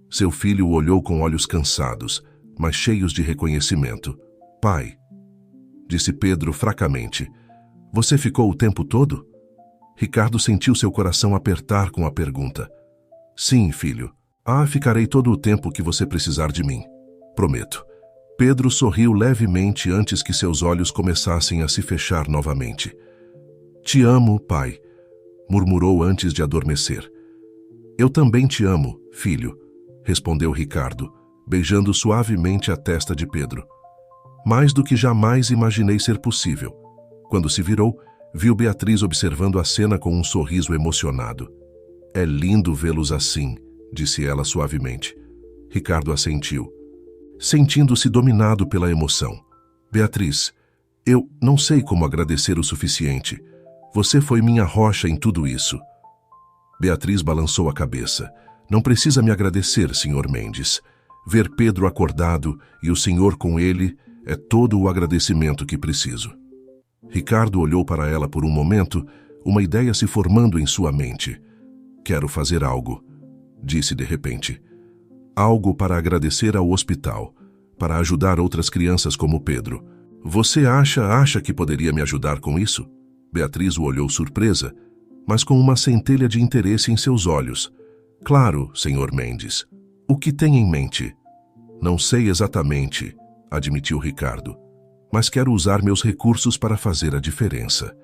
Seu filho o olhou com olhos cansados, mas cheios de reconhecimento. Pai, disse Pedro fracamente, você ficou o tempo todo? Ricardo sentiu seu coração apertar com a pergunta. Sim, filho. Ficarei todo o tempo que você precisar de mim. Prometo. Pedro sorriu levemente antes que seus olhos começassem a se fechar novamente. Te amo, pai, murmurou antes de adormecer. Eu também te amo, filho, respondeu Ricardo, beijando suavemente a testa de Pedro. Mais do que jamais imaginei ser possível. Quando se virou, viu Beatriz observando a cena com um sorriso emocionado. É lindo vê-los assim, disse ela suavemente. Ricardo assentiu, sentindo-se dominado pela emoção. Beatriz, eu não sei como agradecer o suficiente. Você foi minha rocha em tudo isso. Beatriz balançou a cabeça. Não precisa me agradecer, Sr. Mendes. Ver Pedro acordado e o senhor com ele é todo o agradecimento que preciso. Ricardo olhou para ela por um momento, uma ideia se formando em sua mente. Quero fazer algo, disse de repente. Algo para agradecer ao hospital, para ajudar outras crianças como Pedro. Você acha que poderia me ajudar com isso? Beatriz o olhou surpresa, mas com uma centelha de interesse em seus olhos. Claro, Sr. Mendes. O que tem em mente? Não sei exatamente, admitiu Ricardo, mas quero usar meus recursos para fazer a diferença,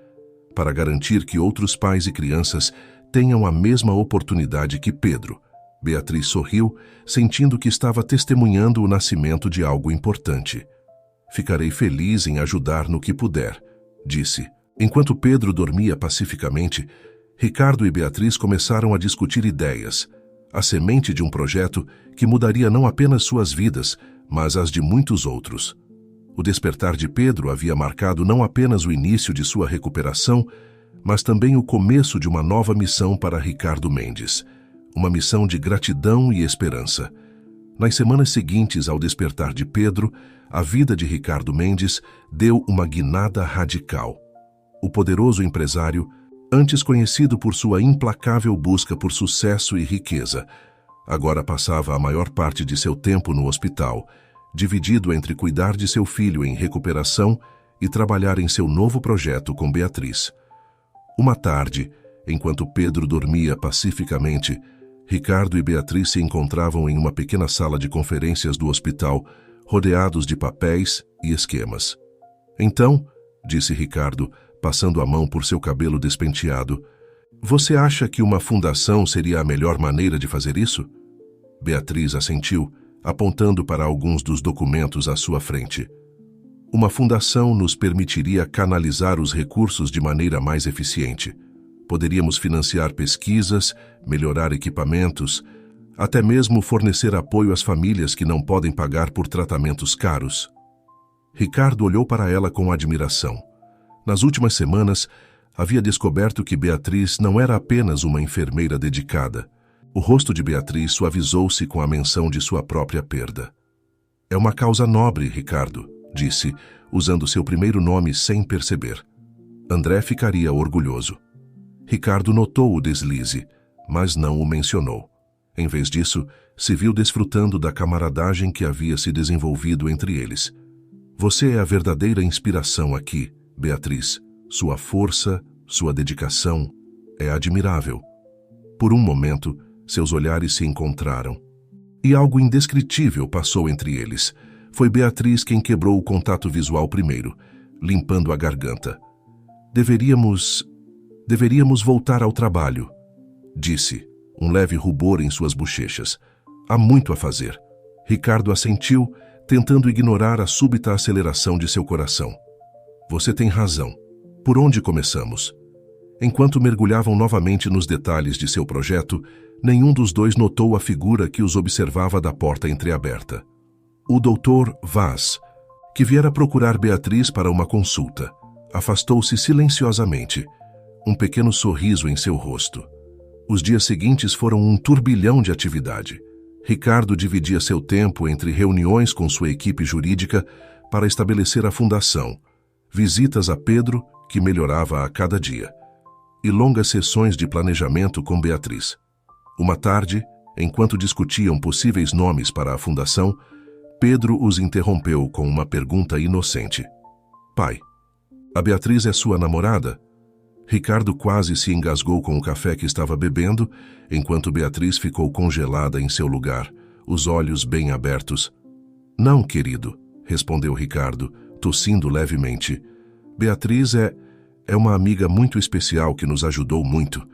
para garantir que outros pais e crianças tenham a mesma oportunidade que Pedro. Beatriz sorriu, sentindo que estava testemunhando o nascimento de algo importante. Ficarei feliz em ajudar no que puder, disse. Enquanto Pedro dormia pacificamente, Ricardo e Beatriz começaram a discutir ideias, a semente de um projeto que mudaria não apenas suas vidas, mas as de muitos outros. O despertar de Pedro havia marcado não apenas o início de sua recuperação, mas também o começo de uma nova missão para Ricardo Mendes, uma missão de gratidão e esperança. Nas semanas seguintes ao despertar de Pedro, a vida de Ricardo Mendes deu uma guinada radical. O poderoso empresário, antes conhecido por sua implacável busca por sucesso e riqueza, agora passava a maior parte de seu tempo no hospital, dividido entre cuidar de seu filho em recuperação e trabalhar em seu novo projeto com Beatriz. Uma tarde, enquanto Pedro dormia pacificamente, Ricardo e Beatriz se encontravam em uma pequena sala de conferências do hospital, rodeados de papéis e esquemas. Então, disse Ricardo, passando a mão por seu cabelo despenteado, você acha que uma fundação seria a melhor maneira de fazer isso? Beatriz assentiu, apontando para alguns dos documentos à sua frente. Uma fundação nos permitiria canalizar os recursos de maneira mais eficiente. Poderíamos financiar pesquisas, melhorar equipamentos, até mesmo fornecer apoio às famílias que não podem pagar por tratamentos caros. Ricardo olhou para ela com admiração. Nas últimas semanas, havia descoberto que Beatriz não era apenas uma enfermeira dedicada. O rosto de Beatriz suavizou-se com a menção de sua própria perda. É uma causa nobre, Ricardo, disse, usando seu primeiro nome sem perceber. André ficaria orgulhoso. Ricardo notou o deslize, mas não o mencionou. Em vez disso, se viu desfrutando da camaradagem que havia se desenvolvido entre eles. Você é a verdadeira inspiração aqui, Beatriz. Sua força, sua dedicação é admirável. Por um momento, seus olhares se encontraram. E algo indescritível passou entre eles. Foi Beatriz quem quebrou o contato visual primeiro, limpando a garganta. Deveríamos voltar ao trabalho, disse, um leve rubor em suas bochechas. Há muito a fazer. Ricardo assentiu, tentando ignorar a súbita aceleração de seu coração. Você tem razão. Por onde começamos? Enquanto mergulhavam novamente nos detalhes de seu projeto, nenhum dos dois notou a figura que os observava da porta entreaberta. O doutor Vaz, que viera procurar Beatriz para uma consulta, afastou-se silenciosamente, um pequeno sorriso em seu rosto. Os dias seguintes foram um turbilhão de atividade. Ricardo dividia seu tempo entre reuniões com sua equipe jurídica para estabelecer a fundação, visitas a Pedro, que melhorava a cada dia, e longas sessões de planejamento com Beatriz. Uma tarde, enquanto discutiam possíveis nomes para a fundação, Pedro os interrompeu com uma pergunta inocente. Pai, a Beatriz é sua namorada? Ricardo quase se engasgou com o café que estava bebendo, enquanto Beatriz ficou congelada em seu lugar, os olhos bem abertos. Não, querido, respondeu Ricardo, tossindo levemente. Beatriz é uma amiga muito especial que nos ajudou muito.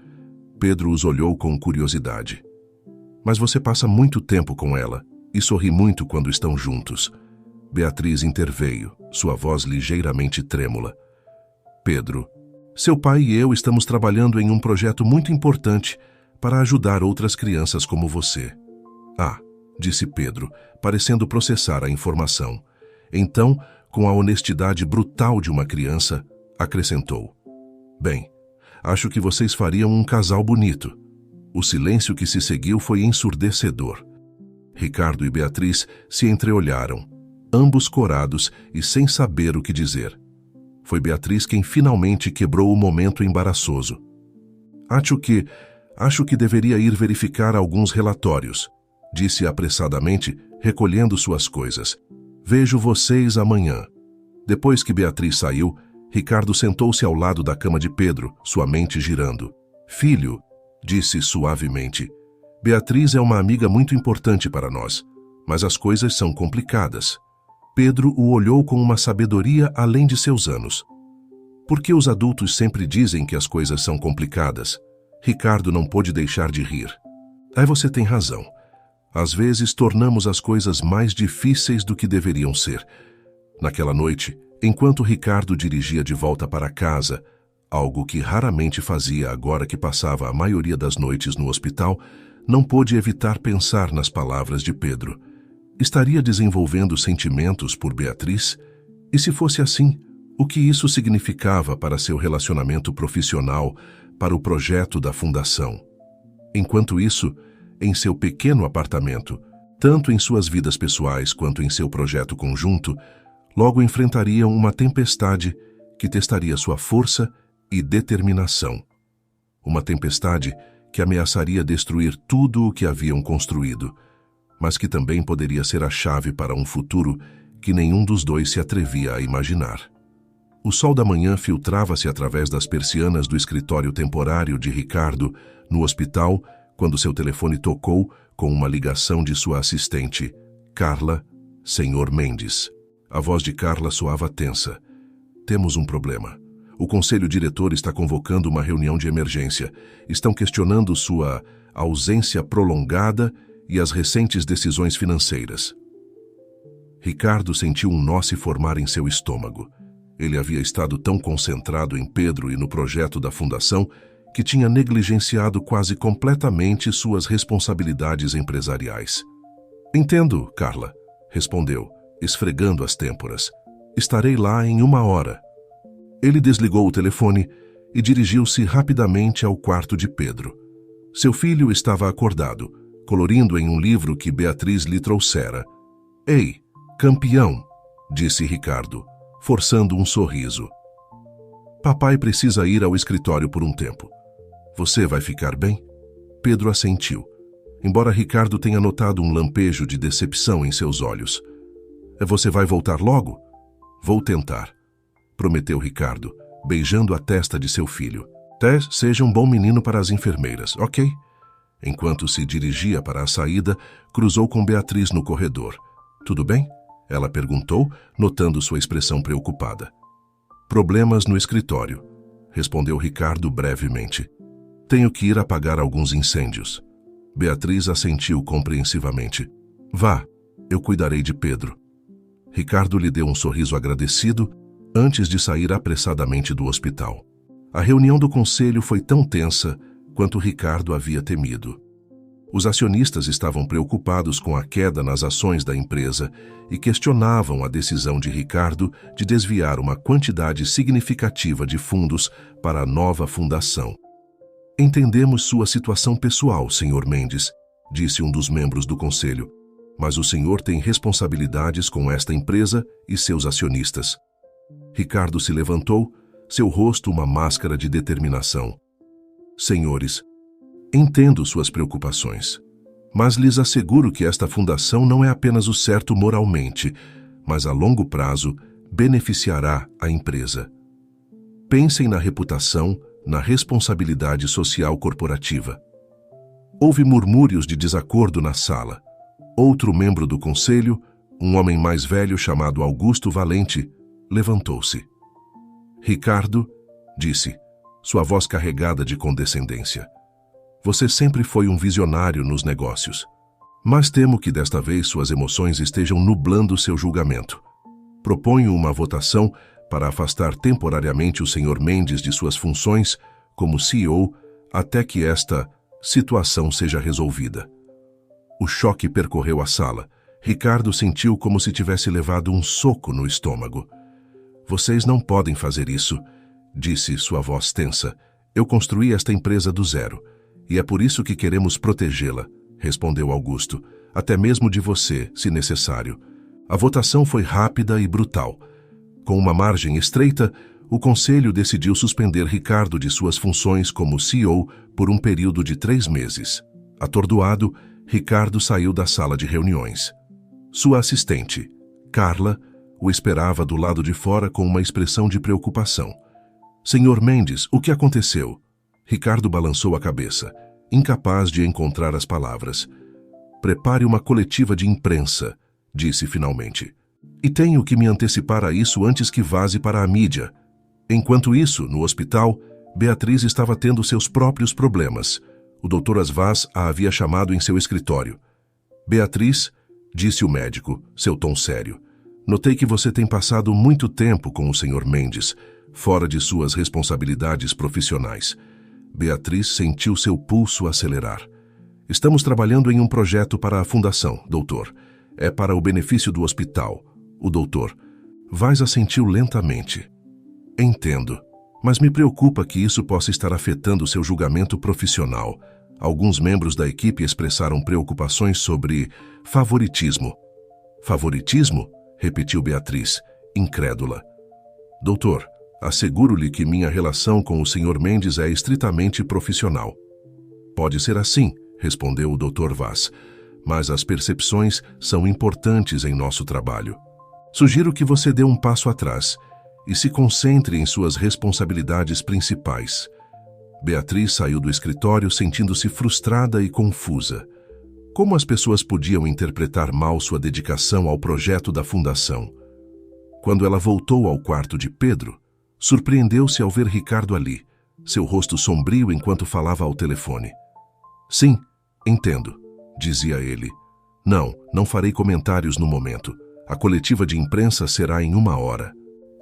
Pedro os olhou com curiosidade. Mas você passa muito tempo com ela e sorri muito quando estão juntos. Beatriz interveio, sua voz ligeiramente trêmula. Pedro, seu pai e eu estamos trabalhando em um projeto muito importante para ajudar outras crianças como você. Ah, disse Pedro, parecendo processar a informação. Então, com a honestidade brutal de uma criança, acrescentou. Bem, acho que vocês fariam um casal bonito. O silêncio que se seguiu foi ensurdecedor. Ricardo e Beatriz se entreolharam, ambos corados e sem saber o que dizer. Foi Beatriz quem finalmente quebrou o momento embaraçoso. Acho que deveria ir verificar alguns relatórios, disse apressadamente, recolhendo suas coisas. Vejo vocês amanhã. Depois que Beatriz saiu, Ricardo sentou-se ao lado da cama de Pedro, sua mente girando. Filho, disse suavemente, Beatriz é uma amiga muito importante para nós, mas as coisas são complicadas. Pedro o olhou com uma sabedoria além de seus anos. Por que os adultos sempre dizem que as coisas são complicadas? Ricardo não pôde deixar de rir. Aí você tem razão. Às vezes tornamos as coisas mais difíceis do que deveriam ser. Naquela noite, enquanto Ricardo dirigia de volta para casa, algo que raramente fazia agora que passava a maioria das noites no hospital, não pôde evitar pensar nas palavras de Pedro. Estaria desenvolvendo sentimentos por Beatriz? E se fosse assim, o que isso significava para seu relacionamento profissional, para o projeto da fundação? Enquanto isso, em seu pequeno apartamento, tanto em suas vidas pessoais quanto em seu projeto conjunto, logo enfrentariam uma tempestade que testaria sua força e determinação. Uma tempestade que ameaçaria destruir tudo o que haviam construído, mas que também poderia ser a chave para um futuro que nenhum dos dois se atrevia a imaginar. O sol da manhã filtrava-se através das persianas do escritório temporário de Ricardo, no hospital, quando seu telefone tocou com uma ligação de sua assistente, Carla, Sr. Mendes. A voz de Carla soava tensa. Temos um problema. O conselho diretor está convocando uma reunião de emergência. Estão questionando sua ausência prolongada e as recentes decisões financeiras. Ricardo sentiu um nó se formar em seu estômago. Ele havia estado tão concentrado em Pedro e no projeto da fundação que tinha negligenciado quase completamente suas responsabilidades empresariais. Entendo, Carla, respondeu, esfregando as têmporas. Estarei lá em 1 hora. Ele desligou o telefone e dirigiu-se rapidamente ao quarto de Pedro. Seu filho estava acordado, colorindo em um livro que Beatriz lhe trouxera. Ei, campeão, disse Ricardo, forçando um sorriso. Papai precisa ir ao escritório por um tempo. Você vai ficar bem? Pedro assentiu, embora Ricardo tenha notado um lampejo de decepção em seus olhos. Você vai voltar logo? Vou tentar, prometeu Ricardo, beijando a testa de seu filho. Seja um bom menino para as enfermeiras, ok? Enquanto se dirigia para a saída, cruzou com Beatriz no corredor. "Tudo bem?" ela perguntou, notando sua expressão preocupada. "Problemas no escritório", respondeu Ricardo brevemente. "Tenho que ir apagar alguns incêndios." Beatriz assentiu compreensivamente. "Vá, eu cuidarei de Pedro." Ricardo lhe deu um sorriso agradecido antes de sair apressadamente do hospital. A reunião do conselho foi tão tensa quanto Ricardo havia temido. Os acionistas estavam preocupados com a queda nas ações da empresa e questionavam a decisão de Ricardo de desviar uma quantidade significativa de fundos para a nova fundação. "Entendemos sua situação pessoal, Sr. Mendes", disse um dos membros do conselho, "mas o senhor tem responsabilidades com esta empresa e seus acionistas." Ricardo se levantou, seu rosto uma máscara de determinação. "Senhores, entendo suas preocupações, mas lhes asseguro que esta fundação não é apenas o certo moralmente, mas a longo prazo beneficiará a empresa. Pensem na reputação, na responsabilidade social corporativa." Houve murmúrios de desacordo na sala. Outro membro do conselho, um homem mais velho chamado Augusto Valente, levantou-se. "Ricardo", disse, sua voz carregada de condescendência, "você sempre foi um visionário nos negócios, mas temo que desta vez suas emoções estejam nublando seu julgamento. Proponho uma votação para afastar temporariamente o Sr. Mendes de suas funções como CEO até que esta situação seja resolvida." O choque percorreu a sala. Ricardo sentiu como se tivesse levado um soco no estômago. "Vocês não podem fazer isso", disse sua voz tensa. "Eu construí esta empresa do zero, e é por isso que queremos protegê-la", respondeu Augusto, "até mesmo de você, se necessário." A votação foi rápida e brutal. Com uma margem estreita, o conselho decidiu suspender Ricardo de suas funções como CEO por um período de 3 meses. Atordoado, Ricardo saiu da sala de reuniões. Sua assistente, Carla, o esperava do lado de fora com uma expressão de preocupação. "Sr. Mendes, o que aconteceu?" Ricardo balançou a cabeça, incapaz de encontrar as palavras. "Prepare uma coletiva de imprensa", disse finalmente. "E tenho que me antecipar a isso antes que vaze para a mídia." Enquanto isso, no hospital, Beatriz estava tendo seus próprios problemas. O Dr. Asvaz a havia chamado em seu escritório. "Beatriz", disse o médico, seu tom sério, "notei que você tem passado muito tempo com o Sr. Mendes, fora de suas responsabilidades profissionais." Beatriz sentiu seu pulso acelerar. "Estamos trabalhando em um projeto para a fundação, doutor. É para o benefício do hospital." O doutor Vaz assentiu lentamente. "Entendo, mas me preocupa que isso possa estar afetando seu julgamento profissional." Alguns membros da equipe expressaram preocupações sobre favoritismo. "Favoritismo?", repetiu Beatriz, incrédula. "Doutor, asseguro-lhe que minha relação com o Sr. Mendes é estritamente profissional." "Pode ser assim", respondeu o Dr. Vaz, "mas as percepções são importantes em nosso trabalho. Sugiro que você dê um passo atrás e se concentre em suas responsabilidades principais." Beatriz saiu do escritório sentindo-se frustrada e confusa. Como as pessoas podiam interpretar mal sua dedicação ao projeto da fundação? Quando ela voltou ao quarto de Pedro, surpreendeu-se ao ver Ricardo ali, seu rosto sombrio enquanto falava ao telefone. "Sim, entendo", dizia ele. Não farei comentários no momento. A coletiva de imprensa será em 1 hora."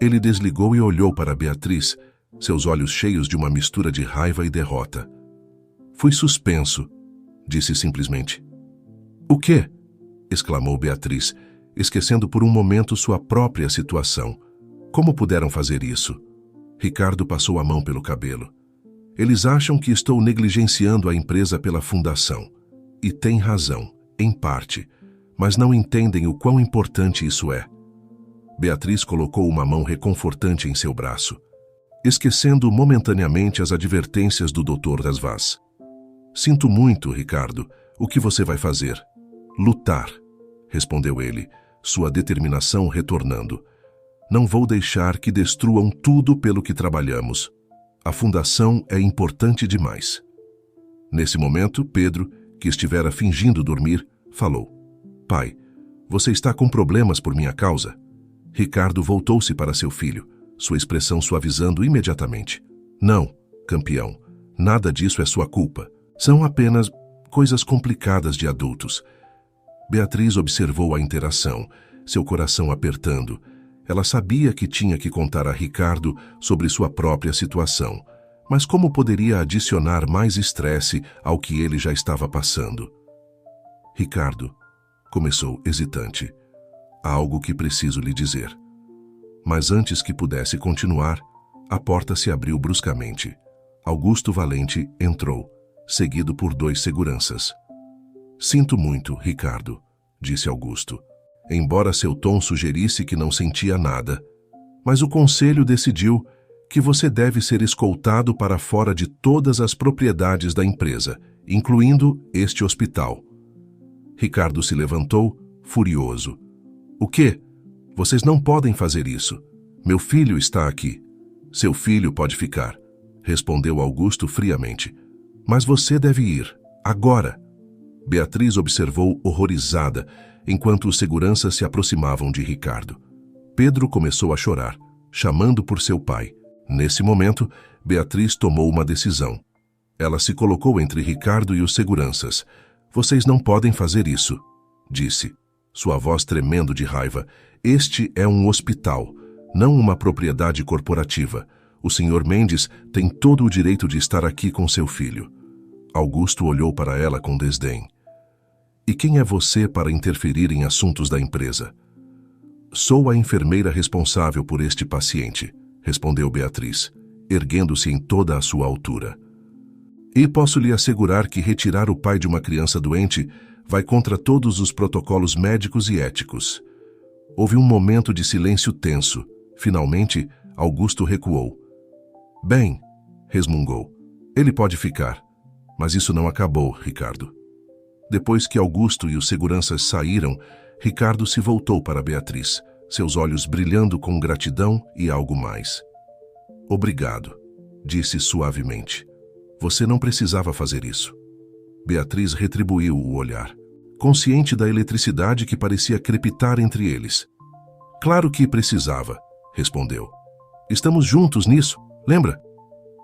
Ele desligou e olhou para Beatriz, seus olhos cheios de uma mistura de raiva e derrota. "Fui suspenso", disse simplesmente. "O quê?", exclamou Beatriz, esquecendo por um momento sua própria situação. "Como puderam fazer isso?" Ricardo passou a mão pelo cabelo. "Eles acham que estou negligenciando a empresa pela fundação. E tem razão, em parte, mas não entendem o quão importante isso é." Beatriz colocou uma mão reconfortante em seu braço, esquecendo momentaneamente as advertências do Dr. Asvaz. "Sinto muito, Ricardo. O que você vai fazer?" "Lutar", respondeu ele, sua determinação retornando. "Não vou deixar que destruam tudo pelo que trabalhamos. A fundação é importante demais." Nesse momento, Pedro, que estivera fingindo dormir, falou: Pai, você está com problemas por minha causa? Ricardo voltou-se para seu filho, sua expressão suavizando imediatamente. Não, campeão, nada disso é sua culpa. São apenas coisas complicadas de adultos. Beatriz observou a interação, seu coração apertando. Ela sabia que tinha que contar a Ricardo sobre sua própria situação, mas como poderia adicionar mais estresse ao que ele já estava passando? Ricardo, começou hesitante, há algo que preciso lhe dizer. Mas antes que pudesse continuar, a porta se abriu bruscamente. Augusto Valente entrou, seguido por 2 seguranças. Sinto muito, Ricardo, disse Augusto, embora seu tom sugerisse que não sentia nada. Mas o conselho decidiu que você deve ser escoltado para fora de todas as propriedades da empresa, incluindo este hospital. Ricardo se levantou, furioso. O quê? Vocês não podem fazer isso. Meu filho está aqui. Seu filho pode ficar, respondeu Augusto friamente. Mas você deve ir, agora. Beatriz observou horrorizada, enquanto os seguranças se aproximavam de Ricardo. Pedro começou a chorar, chamando por seu pai. Nesse momento, Beatriz tomou uma decisão. Ela se colocou entre Ricardo e os seguranças. Vocês não podem fazer isso, disse, sua voz tremendo de raiva. Este é um hospital, não uma propriedade corporativa. O Sr. Mendes tem todo o direito de estar aqui com seu filho. Augusto olhou para ela com desdém. E quem é você para interferir em assuntos da empresa? Sou a enfermeira responsável por este paciente, respondeu Beatriz, erguendo-se em toda a sua altura. E posso lhe assegurar que retirar o pai de uma criança doente vai contra todos os protocolos médicos e éticos. Houve um momento de silêncio tenso. Finalmente, Augusto recuou. Bem, resmungou, ele pode ficar. Mas isso não acabou, Ricardo. Depois que Augusto e os seguranças saíram, Ricardo se voltou para Beatriz, seus olhos brilhando com gratidão e algo mais. Obrigado, disse suavemente. Você não precisava fazer isso. Beatriz retribuiu o olhar, consciente da eletricidade que parecia crepitar entre eles. Claro que precisava, respondeu. Estamos juntos nisso, lembra?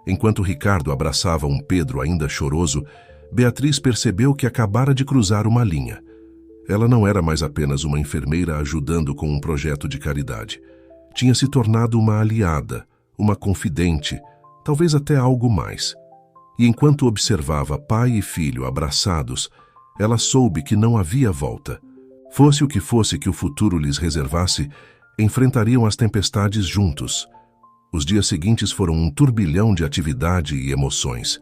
Enquanto Ricardo abraçava um Pedro ainda choroso, Beatriz percebeu que acabara de cruzar uma linha. Ela não era mais apenas uma enfermeira ajudando com um projeto de caridade. Tinha se tornado uma aliada, uma confidente, talvez até algo mais. E enquanto observava pai e filho abraçados, ela soube que não havia volta. Fosse o que fosse que o futuro lhes reservasse, enfrentariam as tempestades juntos. Os dias seguintes foram um turbilhão de atividade e emoções.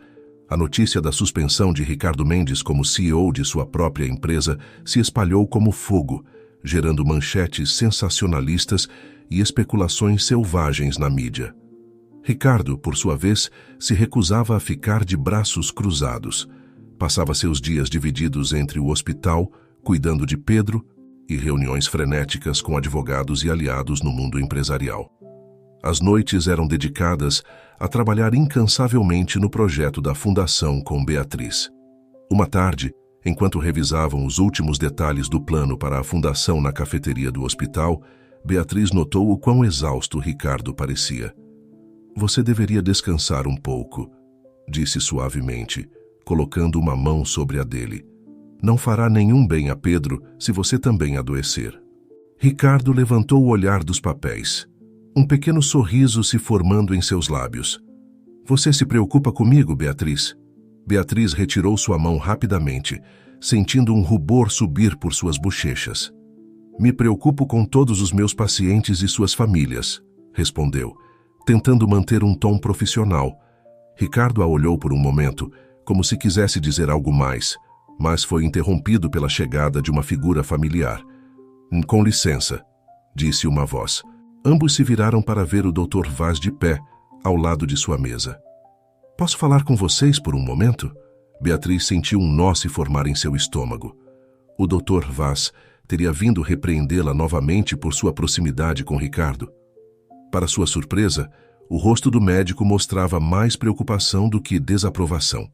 A notícia da suspensão de Ricardo Mendes como CEO de sua própria empresa se espalhou como fogo, gerando manchetes sensacionalistas e especulações selvagens na mídia. Ricardo, por sua vez, se recusava a ficar de braços cruzados. Passava seus dias divididos entre o hospital, cuidando de Pedro, e reuniões frenéticas com advogados e aliados no mundo empresarial. As noites eram dedicadas a trabalhar incansavelmente no projeto da fundação com Beatriz. Uma tarde, enquanto revisavam os últimos detalhes do plano para a fundação na cafeteria do hospital, Beatriz notou o quão exausto Ricardo parecia. Você deveria descansar um pouco, disse suavemente, colocando uma mão sobre a dele. Não fará nenhum bem a Pedro se você também adoecer. Ricardo levantou o olhar dos papéis. Um pequeno sorriso se formando em seus lábios. Você se preocupa comigo, Beatriz? Beatriz retirou sua mão rapidamente, sentindo um rubor subir por suas bochechas. Me preocupo com todos os meus pacientes e suas famílias, respondeu, tentando manter um tom profissional. Ricardo a olhou por um momento, como se quisesse dizer algo mais, mas foi interrompido pela chegada de uma figura familiar. Com licença, disse uma voz. Ambos se viraram para ver o Dr. Vaz de pé, ao lado de sua mesa. Posso falar com vocês por um momento? Beatriz sentiu um nó se formar em seu estômago. O Dr. Vaz teria vindo repreendê-la novamente por sua proximidade com Ricardo. Para sua surpresa, o rosto do médico mostrava mais preocupação do que desaprovação.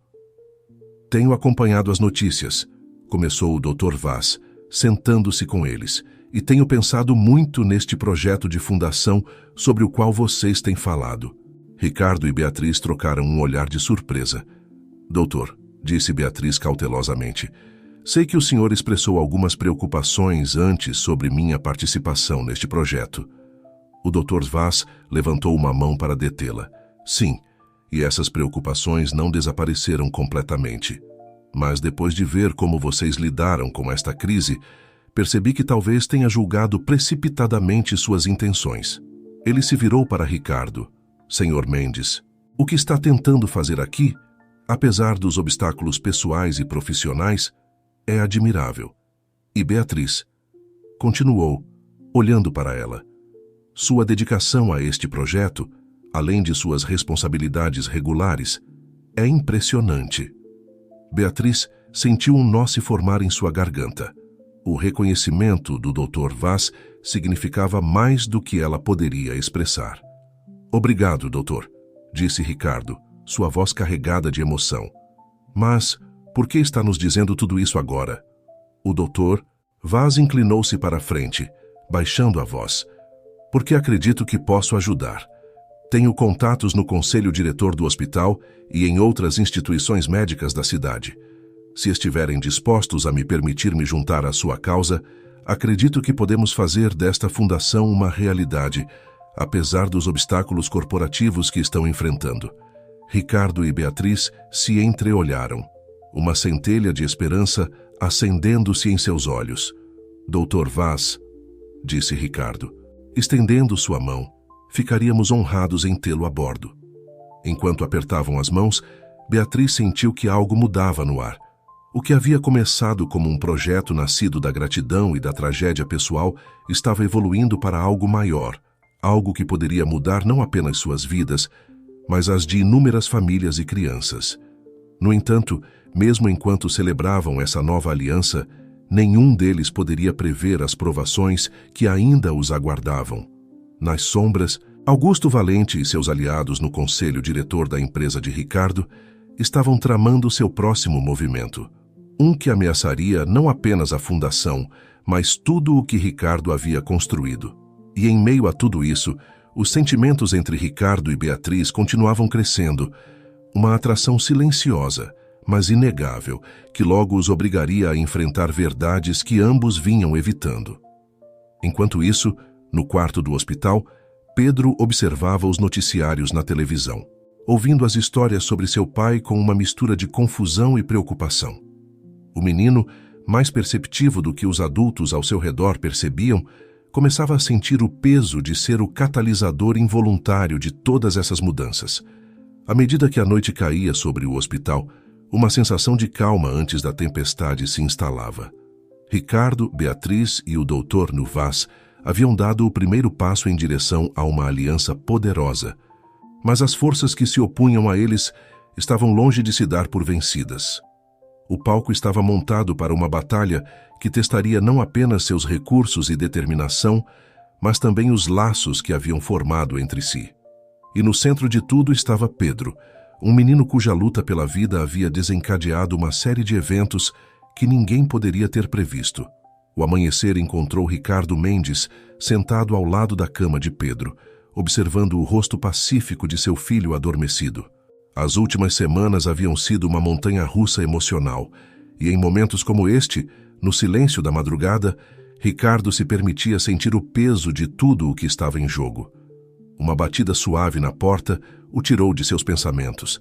Tenho acompanhado as notícias, começou o Dr. Vaz, sentando-se com eles, e tenho pensado muito neste projeto de fundação sobre o qual vocês têm falado. Ricardo e Beatriz trocaram um olhar de surpresa. Doutor, disse Beatriz cautelosamente, sei que o senhor expressou algumas preocupações antes sobre minha participação neste projeto. O Dr. Vaz levantou uma mão para detê-la. Sim, e essas preocupações não desapareceram completamente. Mas depois de ver como vocês lidaram com esta crise, percebi que talvez tenha julgado precipitadamente suas intenções. Ele se virou para Ricardo. Senhor Mendes, o que está tentando fazer aqui, apesar dos obstáculos pessoais e profissionais, é admirável. E Beatriz continuou, olhando para ela. Sua dedicação a este projeto, além de suas responsabilidades regulares, é impressionante. Beatriz sentiu um nó se formar em sua garganta. O reconhecimento do Dr. Vaz significava mais do que ela poderia expressar. Obrigado, doutor, disse Ricardo, sua voz carregada de emoção. Mas por que está nos dizendo tudo isso agora? O Dr. Vaz inclinou-se para a frente, baixando a voz. Porque acredito que posso ajudar. Tenho contatos no conselho diretor do hospital e em outras instituições médicas da cidade. Se estiverem dispostos a me permitir me juntar à sua causa, acredito que podemos fazer desta fundação uma realidade, apesar dos obstáculos corporativos que estão enfrentando. Ricardo e Beatriz se entreolharam, uma centelha de esperança acendendo-se em seus olhos. Dr. Vaz, disse Ricardo, estendendo sua mão, ficaríamos honrados em tê-lo a bordo. Enquanto apertavam as mãos, Beatriz sentiu que algo mudava no ar. O que havia começado como um projeto nascido da gratidão e da tragédia pessoal estava evoluindo para algo maior, algo que poderia mudar não apenas suas vidas, mas as de inúmeras famílias e crianças. No entanto, mesmo enquanto celebravam essa nova aliança, nenhum deles poderia prever as provações que ainda os aguardavam. Nas sombras, Augusto Valente e seus aliados no conselho diretor da empresa de Ricardo estavam tramando seu próximo movimento. Um que ameaçaria não apenas a fundação, mas tudo o que Ricardo havia construído. E em meio a tudo isso, os sentimentos entre Ricardo e Beatriz continuavam crescendo, uma atração silenciosa, mas inegável, que logo os obrigaria a enfrentar verdades que ambos vinham evitando. Enquanto isso, no quarto do hospital, Pedro observava os noticiários na televisão, ouvindo as histórias sobre seu pai com uma mistura de confusão e preocupação. O menino, mais perceptivo do que os adultos ao seu redor percebiam, começava a sentir o peso de ser o catalisador involuntário de todas essas mudanças. À medida que a noite caía sobre o hospital, uma sensação de calma antes da tempestade se instalava. Ricardo, Beatriz e o Dr. Vaz haviam dado o primeiro passo em direção a uma aliança poderosa, mas as forças que se opunham a eles estavam longe de se dar por vencidas. O palco estava montado para uma batalha que testaria não apenas seus recursos e determinação, mas também os laços que haviam formado entre si. E no centro de tudo estava Pedro, um menino cuja luta pela vida havia desencadeado uma série de eventos que ninguém poderia ter previsto. O amanhecer encontrou Ricardo Mendes sentado ao lado da cama de Pedro, observando o rosto pacífico de seu filho adormecido. As últimas semanas haviam sido uma montanha-russa emocional, e em momentos como este, no silêncio da madrugada, Ricardo se permitia sentir o peso de tudo o que estava em jogo. Uma batida suave na porta o tirou de seus pensamentos.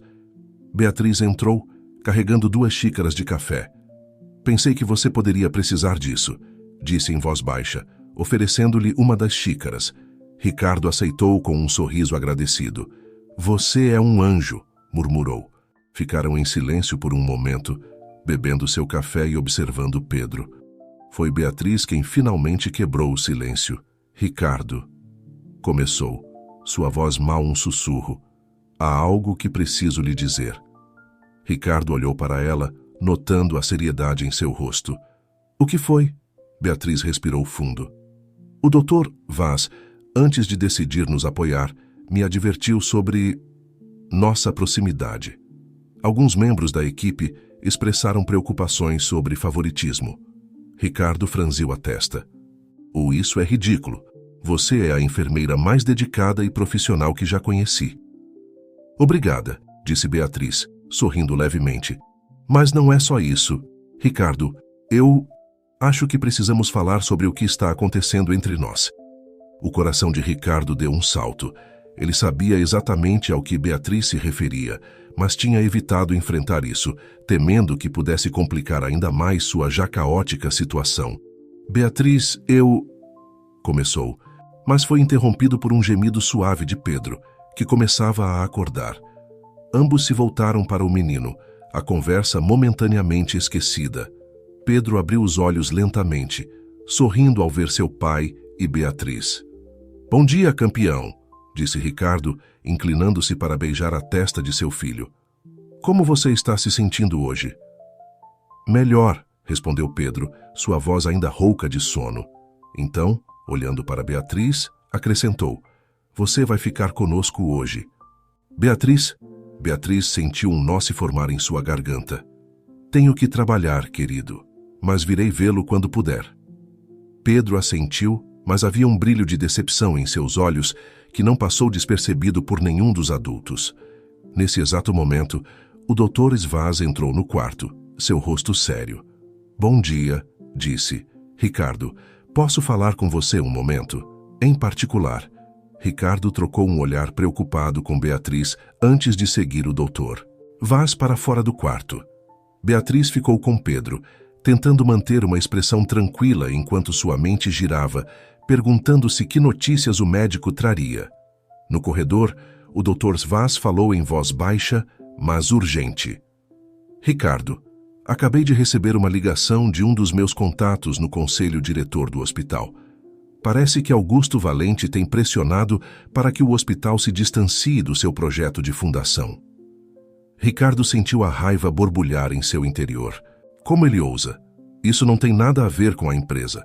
Beatriz entrou, carregando 2 xícaras de café. Pensei que você poderia precisar disso, disse em voz baixa, oferecendo-lhe uma das xícaras. Ricardo aceitou com um sorriso agradecido. Você é um anjo, murmurou. Ficaram em silêncio por um momento, bebendo seu café e observando Pedro. Foi Beatriz quem finalmente quebrou o silêncio. Ricardo, começou, sua voz mal um sussurro. Há algo que preciso lhe dizer. Ricardo olhou para ela, notando a seriedade em seu rosto. O que foi? Beatriz respirou fundo. O Dr. Vaz, antes de decidir nos apoiar, me advertiu sobre nossa proximidade. Alguns membros da equipe expressaram preocupações sobre favoritismo. Ricardo franziu a testa. Isso é ridículo. Você é a enfermeira mais dedicada e profissional que já conheci. Obrigada, disse Beatriz, sorrindo levemente. Mas não é só isso. Ricardo, eu acho que precisamos falar sobre o que está acontecendo entre nós. O coração de Ricardo deu um salto. Ele sabia exatamente ao que Beatriz se referia, mas tinha evitado enfrentar isso, temendo que pudesse complicar ainda mais sua já caótica situação. Beatriz, começou, mas foi interrompido por um gemido suave de Pedro, que começava a acordar. Ambos se voltaram para o menino, a conversa momentaneamente esquecida. Pedro abriu os olhos lentamente, sorrindo ao ver seu pai e Beatriz. Bom dia, campeão, disse Ricardo, inclinando-se para beijar a testa de seu filho. Como você está se sentindo hoje? Melhor, respondeu Pedro, sua voz ainda rouca de sono. Então, olhando para Beatriz, acrescentou, você vai ficar conosco hoje. Beatriz sentiu um nó se formar em sua garganta. Tenho que trabalhar, querido, mas virei vê-lo quando puder. Pedro assentiu, mas havia um brilho de decepção em seus olhos que não passou despercebido por nenhum dos adultos. Nesse exato momento, o Dr. Svaz entrou no quarto, seu rosto sério. Bom dia, disse. Ricardo, posso falar com você um momento? Em particular. Ricardo trocou um olhar preocupado com Beatriz antes de seguir o doutor. Vaz para fora do quarto. Beatriz ficou com Pedro, tentando manter uma expressão tranquila enquanto sua mente girava, perguntando-se que notícias o médico traria. No corredor, o Dr. Svaz falou em voz baixa, mas urgente. Ricardo, acabei de receber uma ligação de um dos meus contatos no conselho diretor do hospital. Parece que Augusto Valente tem pressionado para que o hospital se distancie do seu projeto de fundação. Ricardo sentiu a raiva borbulhar em seu interior. Como ele ousa? Isso não tem nada a ver com a empresa.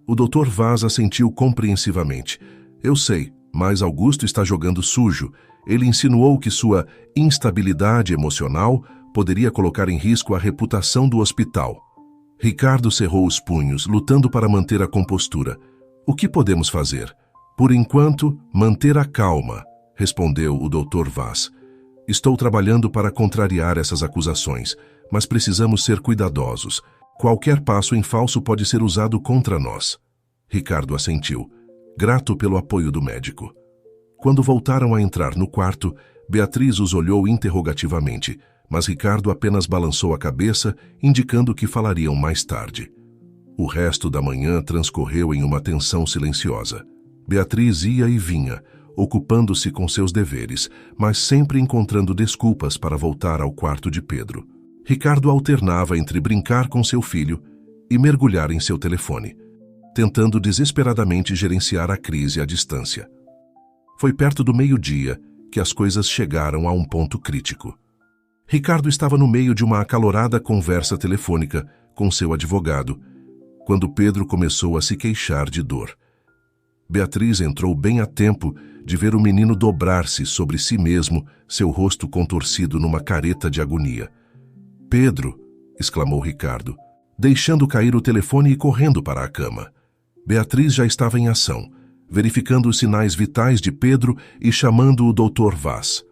O Dr. Vaz assentiu compreensivamente. Eu sei, mas Augusto está jogando sujo. Ele insinuou que sua instabilidade emocional poderia colocar em risco a reputação do hospital. Ricardo cerrou os punhos, lutando para manter a compostura. O que podemos fazer? Por enquanto, manter a calma, respondeu o Dr. Vaz. Estou trabalhando para contrariar essas acusações, mas precisamos ser cuidadosos. Qualquer passo em falso pode ser usado contra nós. Ricardo assentiu, grato pelo apoio do médico. Quando voltaram a entrar no quarto, Beatriz os olhou interrogativamente, mas Ricardo apenas balançou a cabeça, indicando que falariam mais tarde. O resto da manhã transcorreu em uma tensão silenciosa. Beatriz ia e vinha, ocupando-se com seus deveres, mas sempre encontrando desculpas para voltar ao quarto de Pedro. Ricardo alternava entre brincar com seu filho e mergulhar em seu telefone, tentando desesperadamente gerenciar a crise à distância. Foi perto do meio-dia que as coisas chegaram a um ponto crítico. Ricardo estava no meio de uma acalorada conversa telefônica com seu advogado, quando Pedro começou a se queixar de dor. Beatriz entrou bem a tempo de ver o menino dobrar-se sobre si mesmo, seu rosto contorcido numa careta de agonia. Pedro, exclamou Ricardo, deixando cair o telefone e correndo para a cama. Beatriz já estava em ação, verificando os sinais vitais de Pedro e chamando o Dr. Vaz.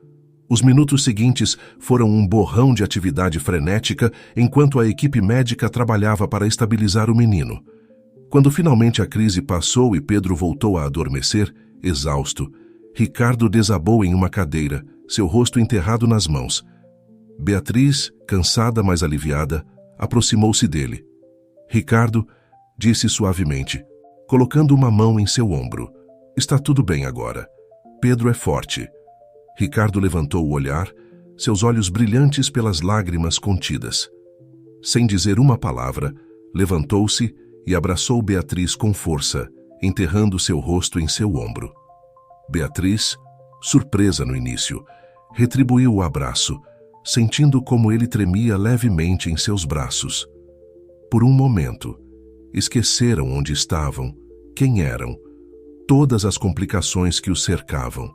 Os minutos seguintes foram um borrão de atividade frenética enquanto a equipe médica trabalhava para estabilizar o menino. Quando finalmente a crise passou e Pedro voltou a adormecer, exausto, Ricardo desabou em uma cadeira, seu rosto enterrado nas mãos. Beatriz, cansada mas aliviada, aproximou-se dele. Ricardo, disse suavemente, colocando uma mão em seu ombro. Está tudo bem agora. Pedro é forte. Ricardo levantou o olhar, seus olhos brilhantes pelas lágrimas contidas. Sem dizer uma palavra, levantou-se e abraçou Beatriz com força, enterrando seu rosto em seu ombro. Beatriz, surpresa no início, retribuiu o abraço, sentindo como ele tremia levemente em seus braços. Por um momento, esqueceram onde estavam, quem eram, todas as complicações que os cercavam.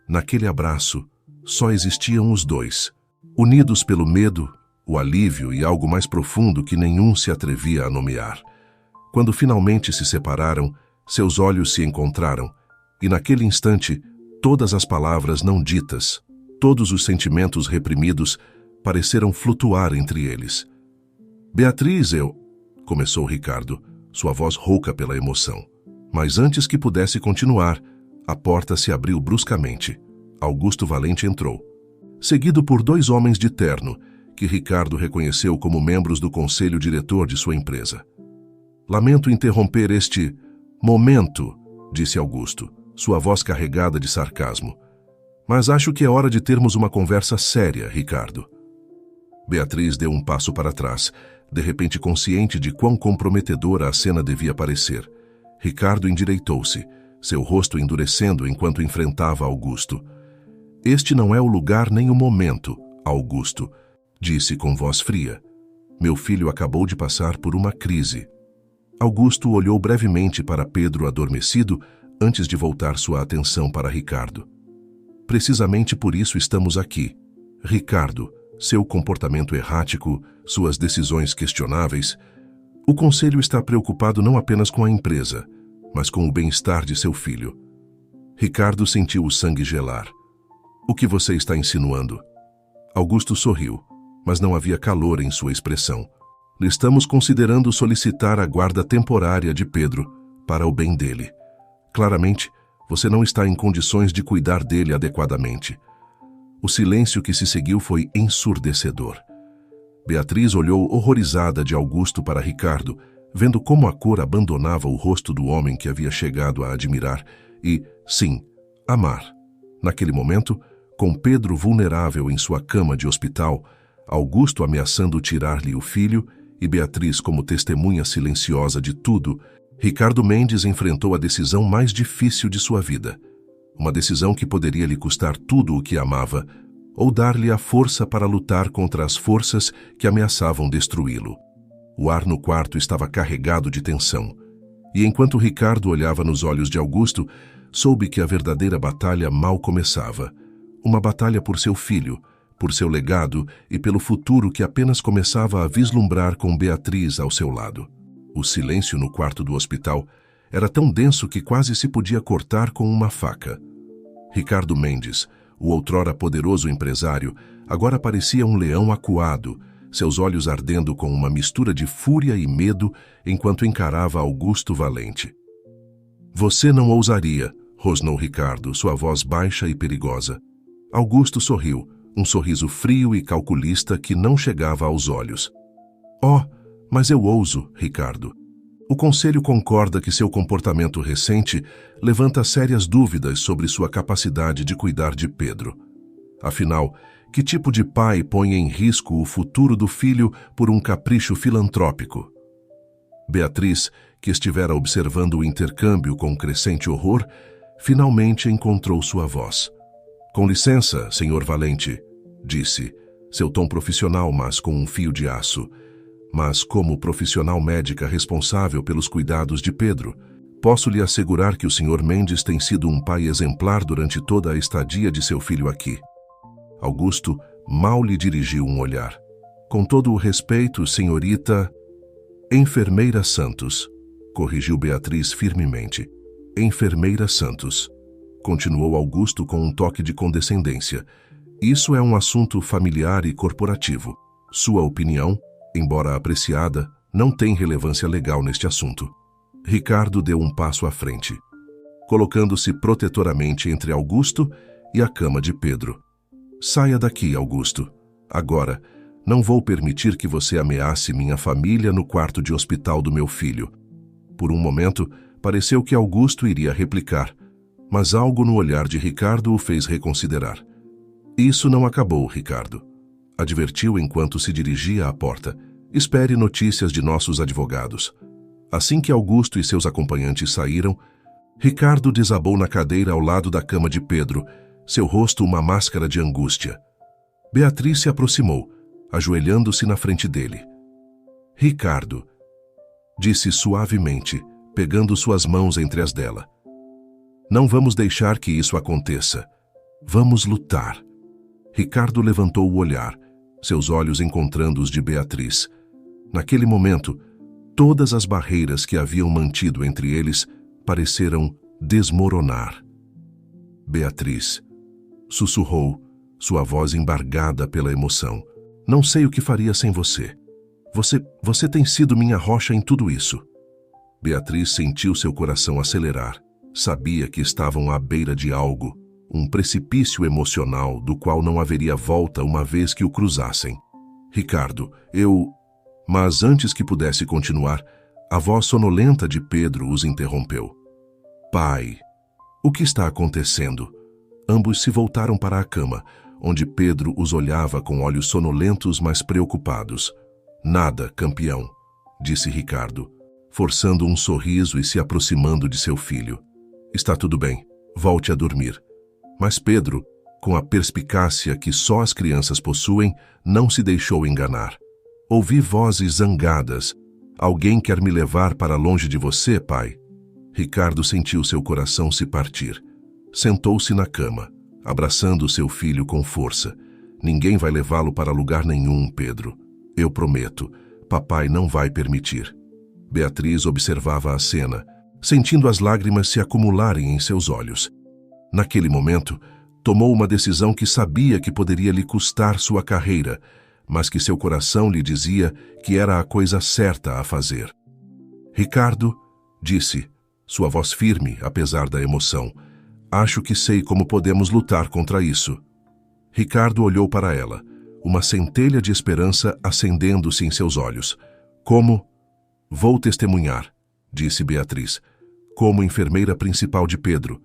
Naquele abraço, só existiam os dois, unidos pelo medo, o alívio e algo mais profundo que nenhum se atrevia a nomear. Quando finalmente se separaram, seus olhos se encontraram, e naquele instante, todas as palavras não ditas, todos os sentimentos reprimidos, pareceram flutuar entre eles. Beatriz, começou Ricardo, sua voz rouca pela emoção. Mas antes que pudesse continuar, a porta se abriu bruscamente. Augusto Valente entrou, seguido por 2 homens de terno, que Ricardo reconheceu como membros do conselho diretor de sua empresa. Lamento interromper este momento, disse Augusto, sua voz carregada de sarcasmo. Mas acho que é hora de termos uma conversa séria, Ricardo. Beatriz deu um passo para trás, de repente consciente de quão comprometedora a cena devia parecer. Ricardo endireitou-se, seu rosto endurecendo enquanto enfrentava Augusto. Este não é o lugar nem o momento, Augusto, disse com voz fria. Meu filho acabou de passar por uma crise. Augusto olhou brevemente para Pedro adormecido antes de voltar sua atenção para Ricardo. Precisamente por isso estamos aqui. Ricardo, seu comportamento errático, suas decisões questionáveis. O conselho está preocupado não apenas com a empresa, mas com o bem-estar de seu filho. Ricardo sentiu o sangue gelar. O que você está insinuando? Augusto sorriu, mas não havia calor em sua expressão. Estamos considerando solicitar a guarda temporária de Pedro, para o bem dele. Claramente, você não está em condições de cuidar dele adequadamente. O silêncio que se seguiu foi ensurdecedor. Beatriz olhou horrorizada de Augusto para Ricardo, vendo como a cor abandonava o rosto do homem que havia chegado a admirar e, sim, amar. Naquele momento, com Pedro vulnerável em sua cama de hospital, Augusto ameaçando tirar-lhe o filho e Beatriz como testemunha silenciosa de tudo, Ricardo Mendes enfrentou a decisão mais difícil de sua vida. Uma decisão que poderia lhe custar tudo o que amava, ou dar-lhe a força para lutar contra as forças que ameaçavam destruí-lo. O ar no quarto estava carregado de tensão, e enquanto Ricardo olhava nos olhos de Augusto, soube que a verdadeira batalha mal começava. Uma batalha por seu filho, por seu legado e pelo futuro que apenas começava a vislumbrar com Beatriz ao seu lado. O silêncio no quarto do hospital era tão denso que quase se podia cortar com uma faca. Ricardo Mendes, o outrora poderoso empresário, agora parecia um leão acuado, seus olhos ardendo com uma mistura de fúria e medo enquanto encarava Augusto Valente. Você não ousaria, rosnou Ricardo, sua voz baixa e perigosa. Augusto sorriu, um sorriso frio e calculista que não chegava aos olhos. Oh, mas eu ouso, Ricardo. O conselho concorda que seu comportamento recente levanta sérias dúvidas sobre sua capacidade de cuidar de Pedro. Afinal, que tipo de pai põe em risco o futuro do filho por um capricho filantrópico? Beatriz, que estivera observando o intercâmbio com crescente horror, finalmente encontrou sua voz. Com licença, senhor Valente, disse, seu tom profissional, mas com um fio de aço. Mas, como profissional médica responsável pelos cuidados de Pedro, posso lhe assegurar que o Sr. Mendes tem sido um pai exemplar durante toda a estadia de seu filho aqui. Augusto mal lhe dirigiu um olhar. Com todo o respeito, senhorita... Enfermeira Santos, corrigiu Beatriz firmemente. Enfermeira Santos, continuou Augusto com um toque de condescendência. Isso é um assunto familiar e corporativo. Sua opinião, embora apreciada, não tem relevância legal neste assunto. Ricardo deu um passo à frente, colocando-se protetoramente entre Augusto e a cama de Pedro. Saia daqui, Augusto. Agora, não vou permitir que você ameace minha família no quarto de hospital do meu filho. Por um momento, pareceu que Augusto iria replicar, mas algo no olhar de Ricardo o fez reconsiderar. Isso não acabou, Ricardo. Advertiu enquanto se dirigia à porta. Espere notícias de nossos advogados. Assim que Augusto e seus acompanhantes saíram, Ricardo desabou na cadeira ao lado da cama de Pedro, seu rosto uma máscara de angústia. Beatriz se aproximou, ajoelhando-se na frente dele. Ricardo, disse suavemente, pegando suas mãos entre as dela. Não vamos deixar que isso aconteça. Vamos lutar. Ricardo levantou o olhar, seus olhos encontrando os de Beatriz. Naquele momento, todas as barreiras que haviam mantido entre eles pareceram desmoronar. Beatriz, sussurrou, sua voz embargada pela emoção. Não sei o que faria sem você. Você tem sido minha rocha em tudo isso. Beatriz sentiu seu coração acelerar. Sabia que estavam à beira de algo, um precipício emocional do qual não haveria volta uma vez que o cruzassem. Ricardo, Mas antes que pudesse continuar, a voz sonolenta de Pedro os interrompeu. Pai, o que está acontecendo? Ambos se voltaram para a cama, onde Pedro os olhava com olhos sonolentos, mas preocupados. Nada, campeão, disse Ricardo, forçando um sorriso e se aproximando de seu filho. Está tudo bem, volte a dormir. Mas Pedro, com a perspicácia que só as crianças possuem, não se deixou enganar. Ouvi vozes zangadas. Alguém quer me levar para longe de você, pai? Ricardo sentiu seu coração se partir. Sentou-se na cama, abraçando seu filho com força. Ninguém vai levá-lo para lugar nenhum, Pedro. Eu prometo, papai não vai permitir. Beatriz observava a cena, sentindo as lágrimas se acumularem em seus olhos. Naquele momento, tomou uma decisão que sabia que poderia lhe custar sua carreira, mas que seu coração lhe dizia que era a coisa certa a fazer. Ricardo, disse, sua voz firme apesar da emoção, acho que sei como podemos lutar contra isso. Ricardo olhou para ela, uma centelha de esperança acendendo-se em seus olhos. Como? Vou testemunhar, disse Beatriz, como enfermeira principal de Pedro.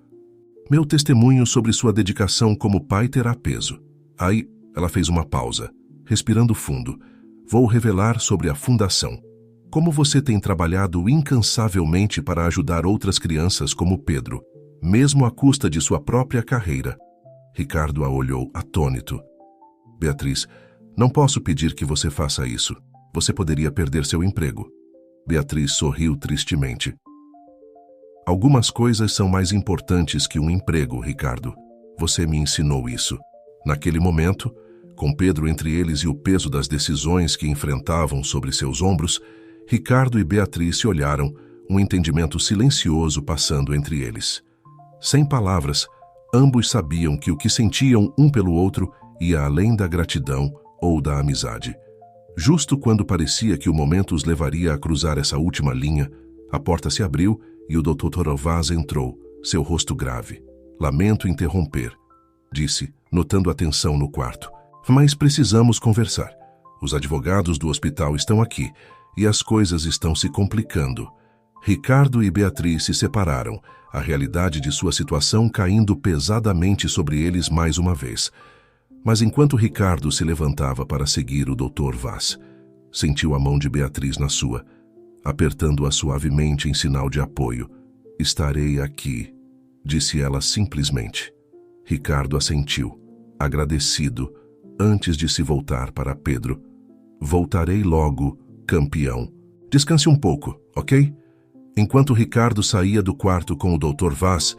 Meu testemunho sobre sua dedicação como pai terá peso. Aí, ela fez uma pausa, respirando fundo. Vou revelar sobre a fundação. Como você tem trabalhado incansavelmente para ajudar outras crianças como Pedro, mesmo à custa de sua própria carreira. Ricardo a olhou atônito. Beatriz, não posso pedir que você faça isso. Você poderia perder seu emprego. Beatriz sorriu tristemente. Algumas coisas são mais importantes que um emprego, Ricardo. Você me ensinou isso. Naquele momento, com Pedro entre eles e o peso das decisões que enfrentavam sobre seus ombros, Ricardo e Beatriz se olharam, um entendimento silencioso passando entre eles. Sem palavras, ambos sabiam que o que sentiam um pelo outro ia além da gratidão ou da amizade. Justo quando parecia que o momento os levaria a cruzar essa última linha, a porta se abriu e o Dr. Torovaz entrou, seu rosto grave. Lamento interromper, disse, notando a tensão no quarto. Mas precisamos conversar. Os advogados do hospital estão aqui e as coisas estão se complicando. Ricardo e Beatriz se separaram, a realidade de sua situação caindo pesadamente sobre eles mais uma vez. Mas enquanto Ricardo se levantava para seguir o Dr. Vaz, sentiu a mão de Beatriz na sua, apertando-a suavemente em sinal de apoio. Estarei aqui, disse ela simplesmente. Ricardo assentiu, agradecido, antes de se voltar para Pedro. Voltarei logo, campeão. Descanse um pouco, ok? Enquanto Ricardo saía do quarto com o Dr. Vaz,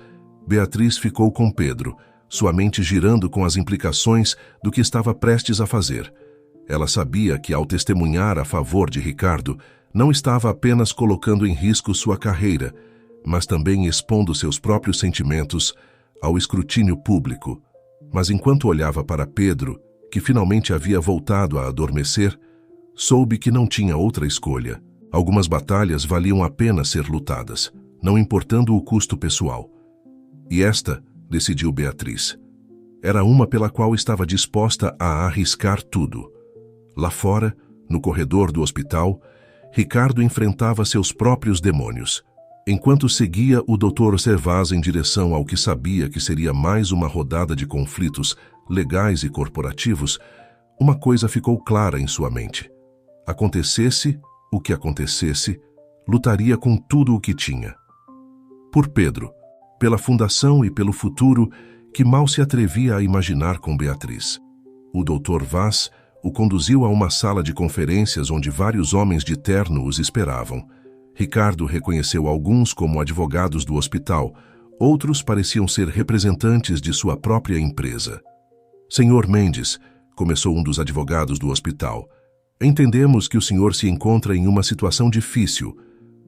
Beatriz ficou com Pedro, sua mente girando com as implicações do que estava prestes a fazer. Ela sabia que, ao testemunhar a favor de Ricardo, não estava apenas colocando em risco sua carreira, mas também expondo seus próprios sentimentos ao escrutínio público. Mas enquanto olhava para Pedro, que finalmente havia voltado a adormecer, soube que não tinha outra escolha. Algumas batalhas valiam a pena ser lutadas, não importando o custo pessoal. E esta, decidiu Beatriz, era uma pela qual estava disposta a arriscar tudo. Lá fora, no corredor do hospital, Ricardo enfrentava seus próprios demônios. Enquanto seguia o Dr. Servaz em direção ao que sabia que seria mais uma rodada de conflitos legais e corporativos, uma coisa ficou clara em sua mente. Acontecesse o que acontecesse, lutaria com tudo o que tinha. Por Pedro, pela fundação e pelo futuro que mal se atrevia a imaginar com Beatriz. O Dr. Vaz o conduziu a uma sala de conferências onde vários homens de terno os esperavam. Ricardo reconheceu alguns como advogados do hospital, outros pareciam ser representantes de sua própria empresa. Senhor Mendes, começou um dos advogados do hospital. Entendemos que o senhor se encontra em uma situação difícil,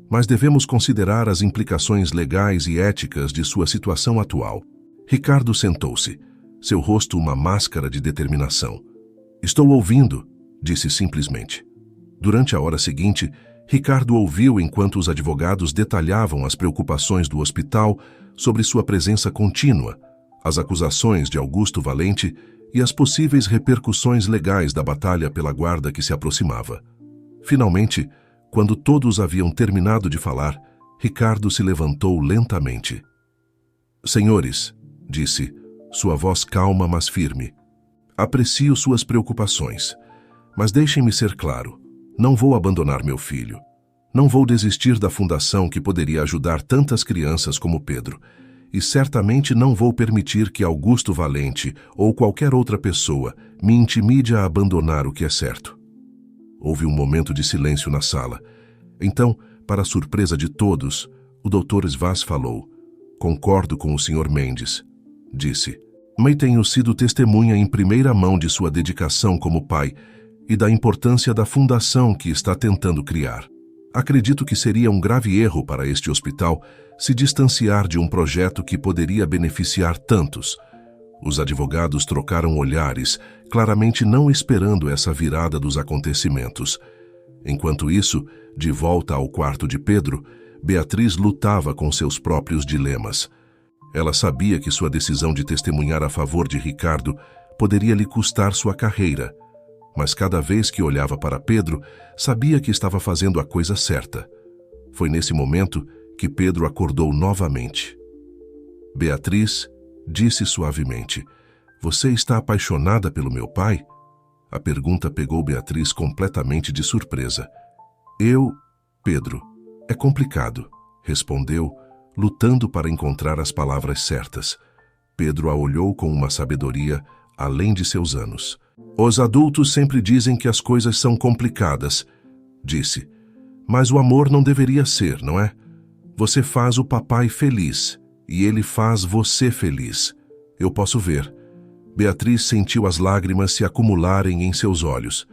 mas devemos considerar as implicações legais e éticas de sua situação atual. Ricardo sentou-se, seu rosto uma máscara de determinação. Estou ouvindo, disse simplesmente. Durante a hora seguinte, Ricardo ouviu enquanto os advogados detalhavam as preocupações do hospital sobre sua presença contínua, as acusações de Augusto Valente e as possíveis repercussões legais da batalha pela guarda que se aproximava. Finalmente, quando todos haviam terminado de falar, Ricardo se levantou lentamente. Senhores, disse, sua voz calma mas firme, aprecio suas preocupações, mas deixem-me ser claro, não vou abandonar meu filho. Não vou desistir da fundação que poderia ajudar tantas crianças como Pedro, e certamente não vou permitir que Augusto Valente ou qualquer outra pessoa me intimide a abandonar o que é certo. Houve um momento de silêncio na sala. Então, para a surpresa de todos, o Dr. Svaz falou. Concordo com o Sr. Mendes, disse. Mas tenho sido testemunha em primeira mão de sua dedicação como pai e da importância da fundação que está tentando criar. Acredito que seria um grave erro para este hospital se distanciar de um projeto que poderia beneficiar tantos. Os advogados trocaram olhares, claramente não esperando essa virada dos acontecimentos. Enquanto isso, de volta ao quarto de Pedro, Beatriz lutava com seus próprios dilemas. Ela sabia que sua decisão de testemunhar a favor de Ricardo poderia lhe custar sua carreira, mas cada vez que olhava para Pedro, sabia que estava fazendo a coisa certa. Foi nesse momento que Pedro acordou novamente. Beatriz disse suavemente, você está apaixonada pelo meu pai? A pergunta pegou Beatriz completamente de surpresa. Pedro, é complicado, respondeu, lutando para encontrar as palavras certas. Pedro a olhou com uma sabedoria além de seus anos. Os adultos sempre dizem que as coisas são complicadas, disse. Mas o amor não deveria ser, não é? Você faz o papai feliz, e ele faz você feliz. Eu posso ver. Beatriz sentiu as lágrimas se acumularem em seus olhos.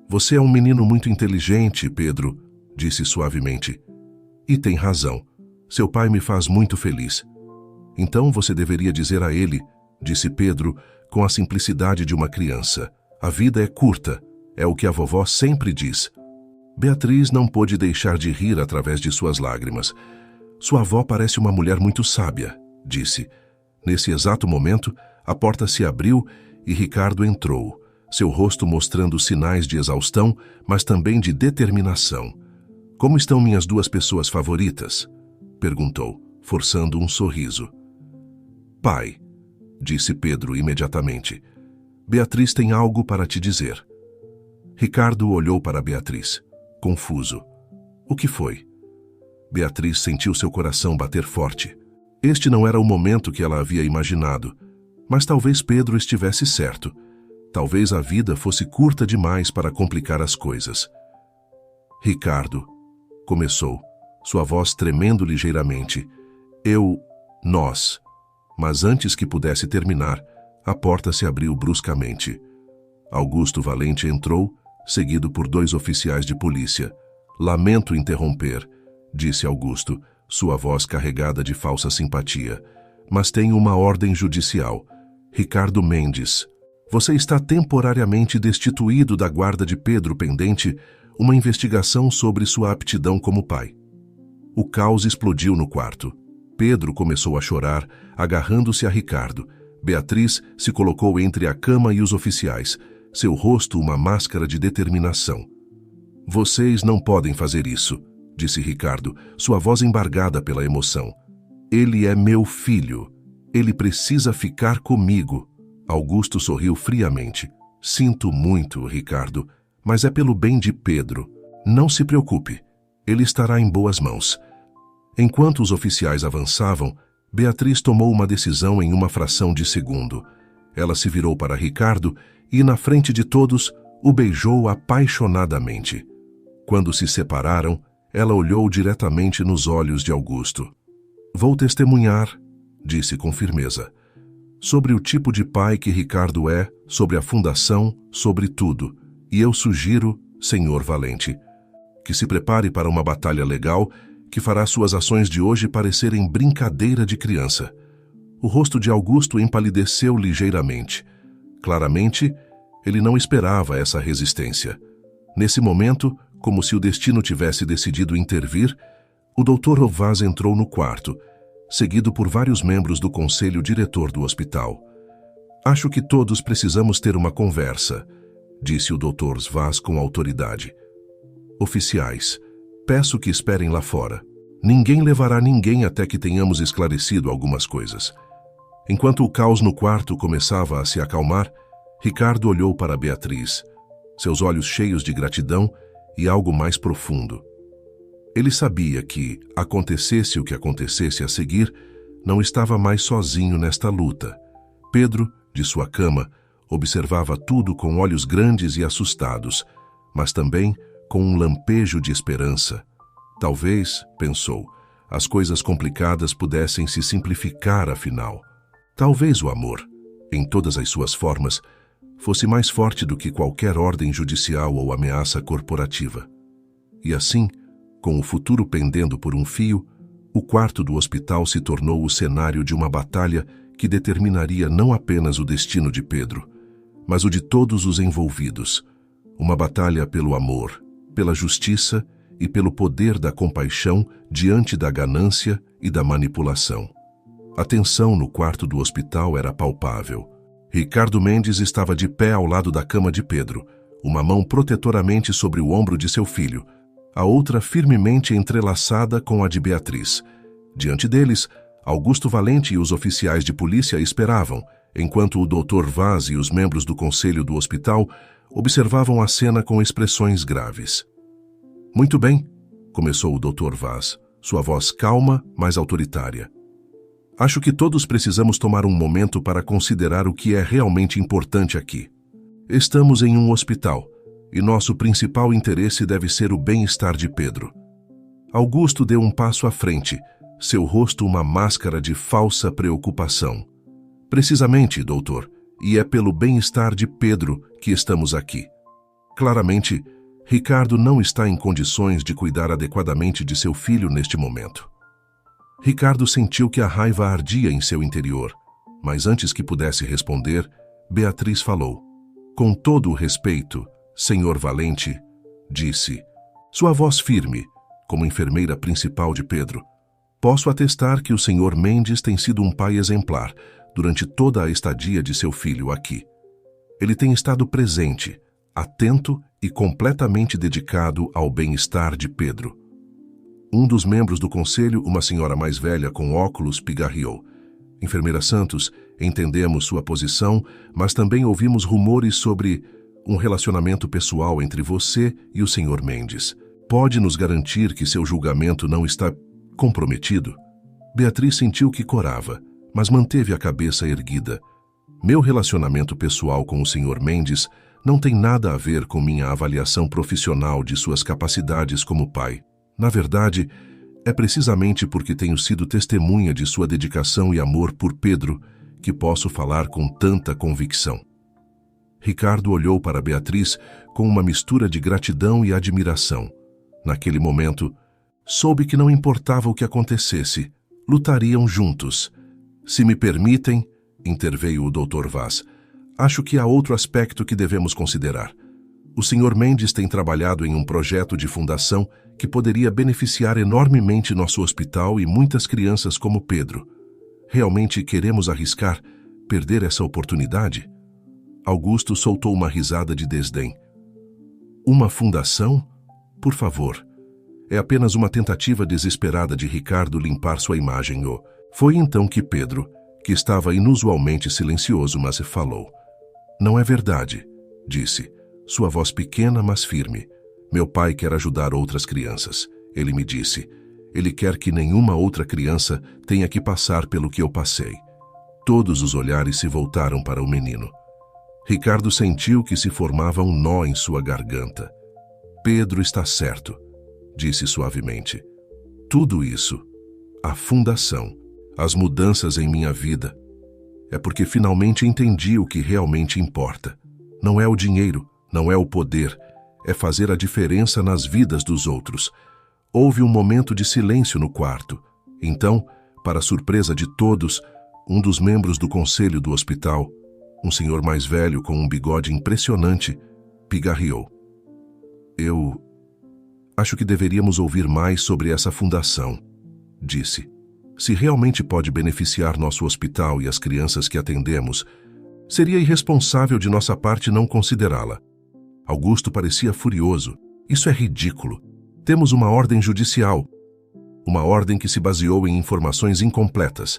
Você é um menino muito inteligente, Pedro, disse suavemente. E tem razão. Seu pai me faz muito feliz. Então você deveria dizer a ele, disse Pedro, com a simplicidade de uma criança. A vida é curta, é o que a vovó sempre diz. Beatriz não pôde deixar de rir através de suas lágrimas. Sua avó parece uma mulher muito sábia, disse. Nesse exato momento, a porta se abriu e Ricardo entrou, seu rosto mostrando sinais de exaustão, mas também de determinação. Como estão minhas duas pessoas favoritas? Perguntou, forçando um sorriso. Pai, disse Pedro imediatamente. Beatriz tem algo para te dizer. Ricardo olhou para Beatriz, confuso. O que foi? Beatriz sentiu seu coração bater forte. Este não era o momento que ela havia imaginado, mas talvez Pedro estivesse certo. Talvez a vida fosse curta demais para complicar as coisas. Ricardo, começou, sua voz tremendo ligeiramente. Nós... Mas antes que pudesse terminar, a porta se abriu bruscamente. Augusto Valente entrou, seguido por 2 oficiais de polícia. Lamento interromper, disse Augusto, sua voz carregada de falsa simpatia. Mas tenho uma ordem judicial. Ricardo Mendes, você está temporariamente destituído da guarda de Pedro pendente uma investigação sobre sua aptidão como pai. O caos explodiu no quarto. Pedro começou a chorar, agarrando-se a Ricardo. Beatriz se colocou entre a cama e os oficiais, seu rosto uma máscara de determinação. Vocês não podem fazer isso, disse Ricardo, sua voz embargada pela emoção. Ele é meu filho. Ele precisa ficar comigo. Augusto sorriu friamente. Sinto muito, Ricardo, mas é pelo bem de Pedro. Não se preocupe. Ele estará em boas mãos. Enquanto os oficiais avançavam, Beatriz tomou uma decisão em uma fração de segundo. Ela se virou para Ricardo e, na frente de todos, o beijou apaixonadamente. Quando se separaram, ela olhou diretamente nos olhos de Augusto. Vou testemunhar, disse com firmeza. sobre o tipo de pai que Ricardo é, sobre a fundação, sobre tudo. E eu sugiro, senhor Valente, que se prepare para uma batalha legal que fará suas ações de hoje parecerem brincadeira de criança. O rosto de Augusto empalideceu ligeiramente. Claramente, ele não esperava essa resistência. Nesse momento, como se o destino tivesse decidido intervir, o Dr. Vaz entrou no quarto, seguido por vários membros do conselho diretor do hospital. Acho que todos precisamos ter uma conversa, disse o Dr. Vaz com autoridade. Oficiais, peço que esperem lá fora. Ninguém levará ninguém até que tenhamos esclarecido algumas coisas. Enquanto o caos no quarto começava a se acalmar, Ricardo olhou para Beatriz, seus olhos cheios de gratidão e algo mais profundo. Ele sabia que, acontecesse o que acontecesse a seguir, não estava mais sozinho nesta luta. Pedro, de sua cama, observava tudo com olhos grandes e assustados, mas também com um lampejo de esperança. Talvez, pensou, as coisas complicadas pudessem se simplificar afinal. Talvez o amor, em todas as suas formas, fosse mais forte do que qualquer ordem judicial ou ameaça corporativa. E assim, com o futuro pendendo por um fio, o quarto do hospital se tornou o cenário de uma batalha que determinaria não apenas o destino de Pedro, mas o de todos os envolvidos. Uma batalha pelo amor, pela justiça e pelo poder da compaixão diante da ganância e da manipulação. A tensão no quarto do hospital era palpável. Ricardo Mendes estava de pé ao lado da cama de Pedro, uma mão protetoramente sobre o ombro de seu filho, a outra firmemente entrelaçada com a de Beatriz. Diante deles, Augusto Valente e os oficiais de polícia esperavam, enquanto o Dr. Vaz e os membros do conselho do hospital observavam a cena com expressões graves. Muito bem, começou o Dr. Vaz, sua voz calma, mas autoritária. Acho que todos precisamos tomar um momento para considerar o que é realmente importante aqui. Estamos em um hospital, e nosso principal interesse deve ser o bem-estar de Pedro. Augusto deu um passo à frente, seu rosto uma máscara de falsa preocupação. Precisamente, doutor, e é pelo bem-estar de Pedro que estamos aqui. Claramente, Ricardo não está em condições de cuidar adequadamente de seu filho neste momento. Ricardo sentiu que a raiva ardia em seu interior, mas antes que pudesse responder, Beatriz falou. Com todo o respeito, senhor Valente, disse, sua voz firme, como enfermeira principal de Pedro. Posso atestar que o senhor Mendes tem sido um pai exemplar durante toda a estadia de seu filho aqui. Ele tem estado presente, atento e completamente dedicado ao bem-estar de Pedro. Um dos membros do conselho, uma senhora mais velha com óculos, pigarreou. Enfermeira Santos, entendemos sua posição, mas também ouvimos rumores sobre um relacionamento pessoal entre você e o senhor Mendes. Pode nos garantir que seu julgamento não está comprometido? Beatriz sentiu que corava, mas manteve a cabeça erguida. Meu relacionamento pessoal com o senhor Mendes não tem nada a ver com minha avaliação profissional de suas capacidades como pai. Na verdade, é precisamente porque tenho sido testemunha de sua dedicação e amor por Pedro que posso falar com tanta convicção. Ricardo olhou para Beatriz com uma mistura de gratidão e admiração. Naquele momento, soube que não importava o que acontecesse, lutariam juntos. Se me permitem, interveio o Dr. Vaz, acho que há outro aspecto que devemos considerar. O Sr. Mendes tem trabalhado em um projeto de fundação que poderia beneficiar enormemente nosso hospital e muitas crianças como Pedro. Realmente queremos arriscar perder essa oportunidade? Augusto soltou uma risada de desdém. Uma fundação? Por favor. É apenas uma tentativa desesperada de Ricardo limpar sua imagem. Foi então que Pedro, que estava inusualmente silencioso, mas falou. Não é verdade, disse, sua voz pequena, mas firme. Meu pai quer ajudar outras crianças. Ele me disse. Ele quer que nenhuma outra criança tenha que passar pelo que eu passei. Todos os olhares se voltaram para o menino. Ricardo sentiu que se formava um nó em sua garganta. Pedro está certo, disse suavemente. Tudo isso, a fundação, as mudanças em minha vida, É porque finalmente entendi o que realmente importa. Não é o dinheiro, não é o poder, é fazer a diferença nas vidas dos outros. Houve um momento de silêncio no quarto. Então, para surpresa de todos, um dos membros do conselho do hospital, um senhor mais velho com um bigode impressionante, pigarreou. Eu acho que deveríamos ouvir mais sobre essa fundação, disse. Se realmente pode beneficiar nosso hospital e as crianças que atendemos, seria irresponsável de nossa parte não considerá-la. Augusto parecia furioso. Isso é ridículo. Temos uma ordem judicial. Uma ordem que se baseou em informações incompletas,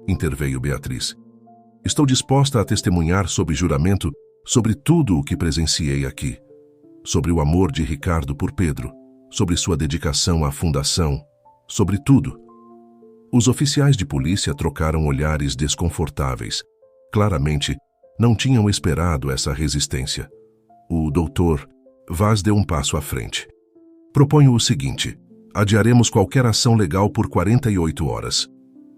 interveio Beatriz. Estou disposta a testemunhar sob juramento sobre tudo o que presenciei aqui. Sobre o amor de Ricardo por Pedro, sobre sua dedicação à fundação, sobre tudo. Os oficiais de polícia trocaram olhares desconfortáveis. Claramente, não tinham esperado essa resistência. O doutor Vaz deu um passo à frente. Proponho o seguinte: adiaremos qualquer ação legal por 48 horas.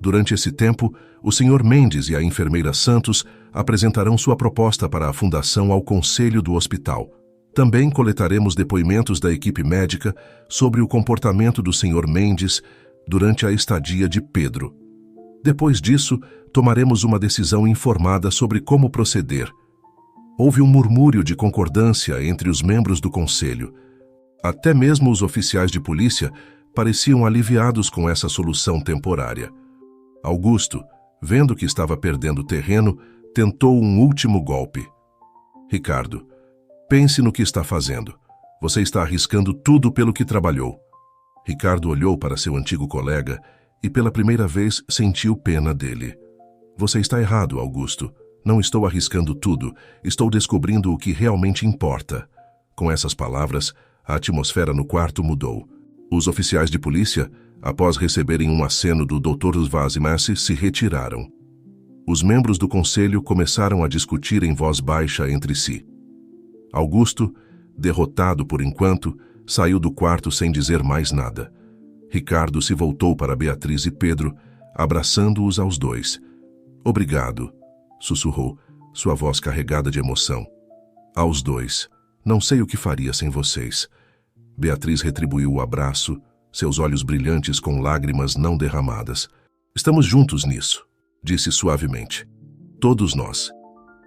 Durante esse tempo, o Sr. Mendes e a enfermeira Santos apresentarão sua proposta para a fundação ao conselho do hospital. Também coletaremos depoimentos da equipe médica sobre o comportamento do Sr. Mendes durante a estadia de Pedro. Depois disso, tomaremos uma decisão informada sobre como proceder. Houve um murmúrio de concordância entre os membros do conselho. Até mesmo os oficiais de polícia pareciam aliviados com essa solução temporária. Augusto, vendo que estava perdendo terreno, tentou um último golpe. Ricardo, pense no que está fazendo. Você está arriscando tudo pelo que trabalhou. Ricardo olhou para seu antigo colega e pela primeira vez sentiu pena dele. Você está errado, Augusto. Não estou arriscando tudo. Estou descobrindo o que realmente importa. Com essas palavras, a atmosfera no quarto mudou. Os oficiais de polícia, após receberem um aceno do Dr. Vaz e Massi, se retiraram. Os membros do conselho começaram a discutir em voz baixa entre si. Augusto, derrotado por enquanto, saiu do quarto sem dizer mais nada. Ricardo se voltou para Beatriz e Pedro, abraçando-os aos dois. Obrigado, sussurrou, sua voz carregada de emoção. Aos dois. Não sei o que faria sem vocês. Beatriz retribuiu o abraço, seus olhos brilhantes com lágrimas não derramadas. Estamos juntos nisso, disse suavemente. Todos nós.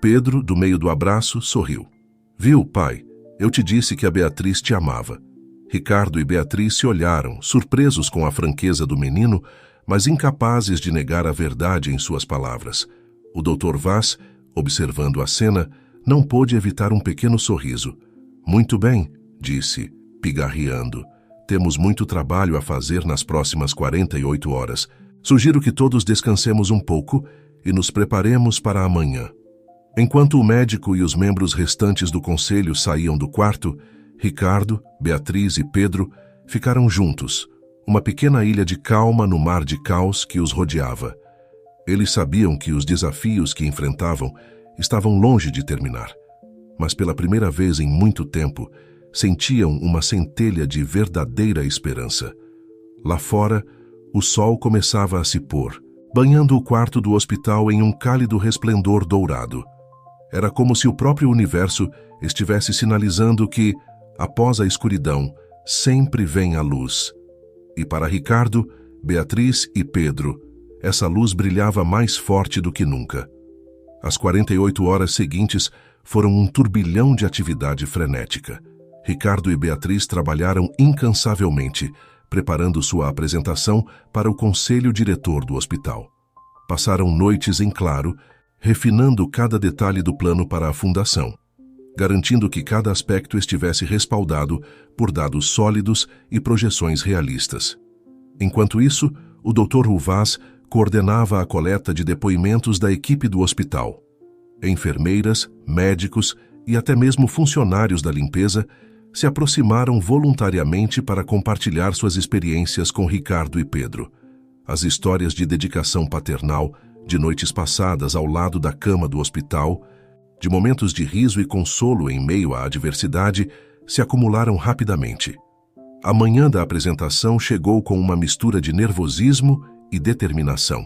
Pedro, do meio do abraço, sorriu. Viu, pai? Eu te disse que a Beatriz te amava. Ricardo e Beatriz se olharam, surpresos com a franqueza do menino, mas incapazes de negar a verdade em suas palavras. O Dr. Vaz, observando a cena, não pôde evitar um pequeno sorriso. Muito bem, disse, pigarreando. Temos muito trabalho a fazer nas próximas 48 horas. Sugiro que todos descansemos um pouco e nos preparemos para amanhã. Enquanto o médico e os membros restantes do conselho saíam do quarto, Ricardo, Beatriz e Pedro ficaram juntos, uma pequena ilha de calma no mar de caos que os rodeava. Eles sabiam que os desafios que enfrentavam estavam longe de terminar, mas pela primeira vez em muito tempo, sentiam uma centelha de verdadeira esperança. Lá fora, o sol começava a se pôr, banhando o quarto do hospital em um cálido resplendor dourado. Era como se o próprio universo estivesse sinalizando que, após a escuridão, sempre vem a luz. E para Ricardo, Beatriz e Pedro, essa luz brilhava mais forte do que nunca. As 48 horas seguintes foram um turbilhão de atividade frenética. Ricardo e Beatriz trabalharam incansavelmente, preparando sua apresentação para o conselho diretor do hospital. Passaram noites em claro, refinando cada detalhe do plano para a fundação, garantindo que cada aspecto estivesse respaldado por dados sólidos e projeções realistas. Enquanto isso, o Dr. Vaz coordenava a coleta de depoimentos da equipe do hospital. Enfermeiras, médicos e até mesmo funcionários da limpeza se aproximaram voluntariamente para compartilhar suas experiências com Ricardo e Pedro. As histórias de dedicação paternal, de noites passadas ao lado da cama do hospital, de momentos de riso e consolo em meio à adversidade, se acumularam rapidamente. A manhã da apresentação chegou com uma mistura de nervosismo e determinação.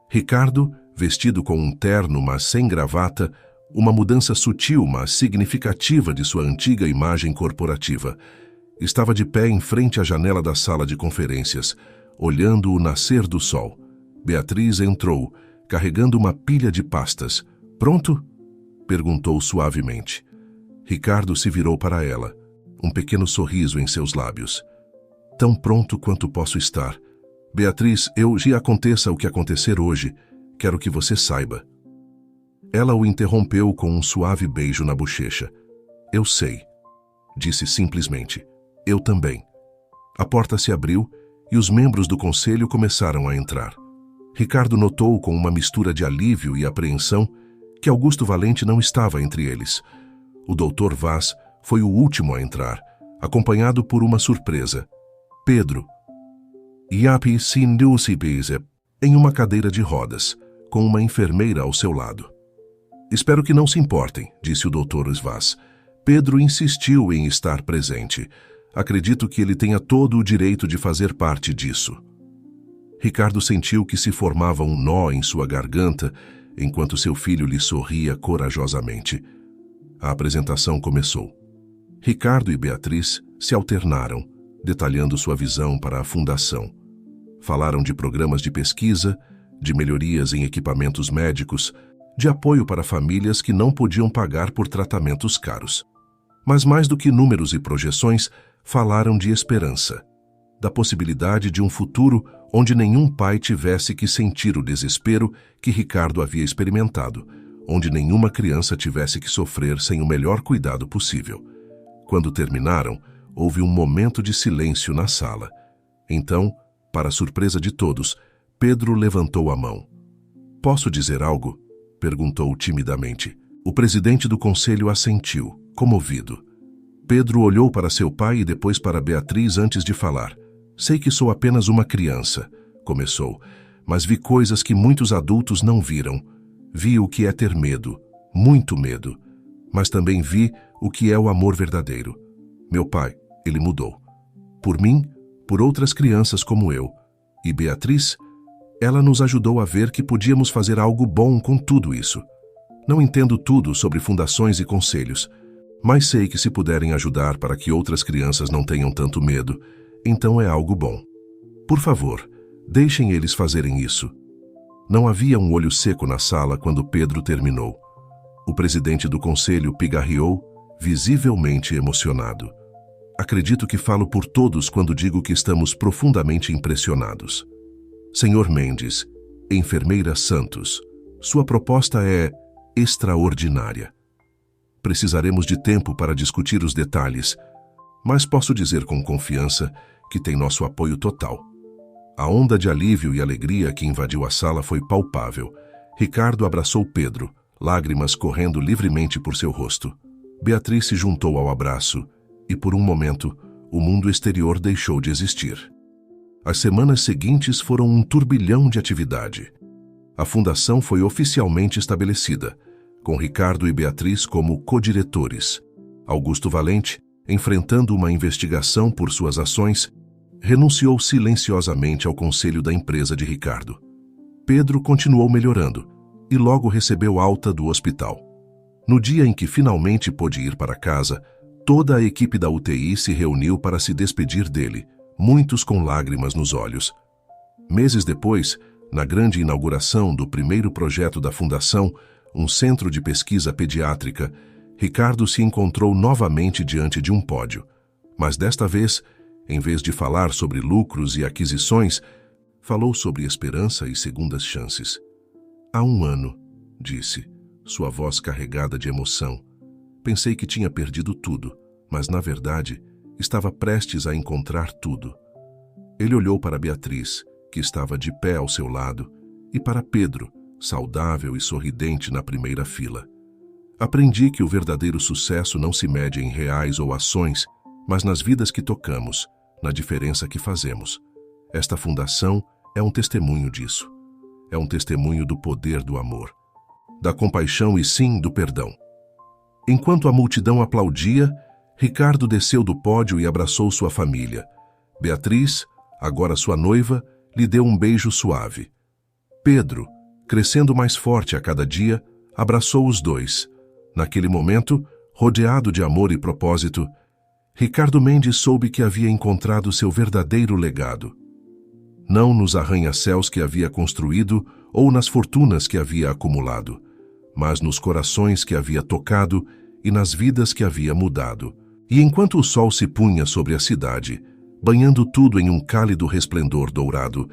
Ricardo, vestido com um terno, mas sem gravata, uma mudança sutil, mas significativa de sua antiga imagem corporativa. Estava de pé em frente à janela da sala de conferências, olhando o nascer do sol. Beatriz entrou, carregando uma pilha de pastas. "Pronto?" perguntou suavemente. Ricardo se virou para ela, um pequeno sorriso em seus lábios. "Tão pronto quanto posso estar. Beatriz, já aconteça o que acontecer hoje, quero que você saiba." Ela o interrompeu com um suave beijo na bochecha. "Eu sei", disse simplesmente. "Eu também." A porta se abriu e os membros do conselho começaram a entrar. Ricardo notou com uma mistura de alívio e apreensão que Augusto Valente não estava entre eles. O Dr. Vaz foi o último a entrar, acompanhado por uma surpresa. Pedro. Yapi Sinducibise, em uma cadeira de rodas, com uma enfermeira ao seu lado. "Espero que não se importem", disse o Dr. Vaz. Pedro insistiu em estar presente. "Acredito que ele tenha todo o direito de fazer parte disso." Ricardo sentiu que se formava um nó em sua garganta, enquanto seu filho lhe sorria corajosamente. A apresentação começou. Ricardo e Beatriz se alternaram, detalhando sua visão para a fundação. Falaram de programas de pesquisa, de melhorias em equipamentos médicos, de apoio para famílias que não podiam pagar por tratamentos caros. Mas mais do que números e projeções, falaram de esperança, da possibilidade de um futuro onde nenhum pai tivesse que sentir o desespero que Ricardo havia experimentado, onde nenhuma criança tivesse que sofrer sem o melhor cuidado possível. Quando terminaram, houve um momento de silêncio na sala. Então, para surpresa de todos, Pedro levantou a mão. "Posso dizer algo?" perguntou timidamente. O presidente do conselho assentiu, comovido. Pedro olhou para seu pai e depois para Beatriz antes de falar. "Sei que sou apenas uma criança", começou, "mas vi coisas que muitos adultos não viram. Vi o que é ter medo, muito medo, mas também vi o que é o amor verdadeiro. Meu pai, ele mudou. Por mim, por outras crianças como eu. E Beatriz, ela nos ajudou a ver que podíamos fazer algo bom com tudo isso. Não entendo tudo sobre fundações e conselhos, mas sei que se puderem ajudar para que outras crianças não tenham tanto medo, então é algo bom. Por favor, deixem eles fazerem isso." Não havia um olho seco na sala quando Pedro terminou. O presidente do conselho pigarreou, visivelmente emocionado. "Acredito que falo por todos quando digo que estamos profundamente impressionados. Senhor Mendes, enfermeira Santos, sua proposta é extraordinária. Precisaremos de tempo para discutir os detalhes, mas posso dizer com confiança que tem nosso apoio total." A onda de alívio e alegria que invadiu a sala foi palpável. Ricardo abraçou Pedro, lágrimas correndo livremente por seu rosto. Beatriz se juntou ao abraço e, por um momento, o mundo exterior deixou de existir. As semanas seguintes foram um turbilhão de atividade. A fundação foi oficialmente estabelecida, com Ricardo e Beatriz como co-diretores. Augusto Valente, enfrentando uma investigação por suas ações, renunciou silenciosamente ao conselho da empresa de Ricardo. Pedro continuou melhorando e logo recebeu alta do hospital. No dia em que finalmente pôde ir para casa, toda a equipe da UTI se reuniu para se despedir dele, muitos com lágrimas nos olhos. Meses depois, na grande inauguração do primeiro projeto da Fundação, um centro de pesquisa pediátrica, Ricardo se encontrou novamente diante de um pódio, mas desta vez, em vez de falar sobre lucros e aquisições, falou sobre esperança e segundas chances. "Há um ano", disse, sua voz carregada de emoção, "pensei que tinha perdido tudo, mas na verdade estava prestes a encontrar tudo." Ele olhou para Beatriz, que estava de pé ao seu lado, e para Pedro, saudável e sorridente na primeira fila. "Aprendi que o verdadeiro sucesso não se mede em reais ou ações, mas nas vidas que tocamos, na diferença que fazemos. Esta fundação é um testemunho disso. É um testemunho do poder do amor, da compaixão e sim do perdão." Enquanto a multidão aplaudia, Ricardo desceu do pódio e abraçou sua família. Beatriz, agora sua noiva, lhe deu um beijo suave. Pedro, crescendo mais forte a cada dia, abraçou os dois. Naquele momento, rodeado de amor e propósito, Ricardo Mendes soube que havia encontrado seu verdadeiro legado. Não nos arranha-céus que havia construído ou nas fortunas que havia acumulado, mas nos corações que havia tocado e nas vidas que havia mudado. E enquanto o sol se punha sobre a cidade, banhando tudo em um cálido resplendor dourado,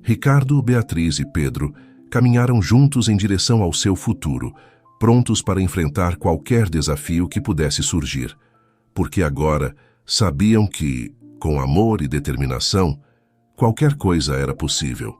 Ricardo, Beatriz e Pedro caminharam juntos em direção ao seu futuro, prontos para enfrentar qualquer desafio que pudesse surgir, porque agora sabiam que, com amor e determinação, qualquer coisa era possível.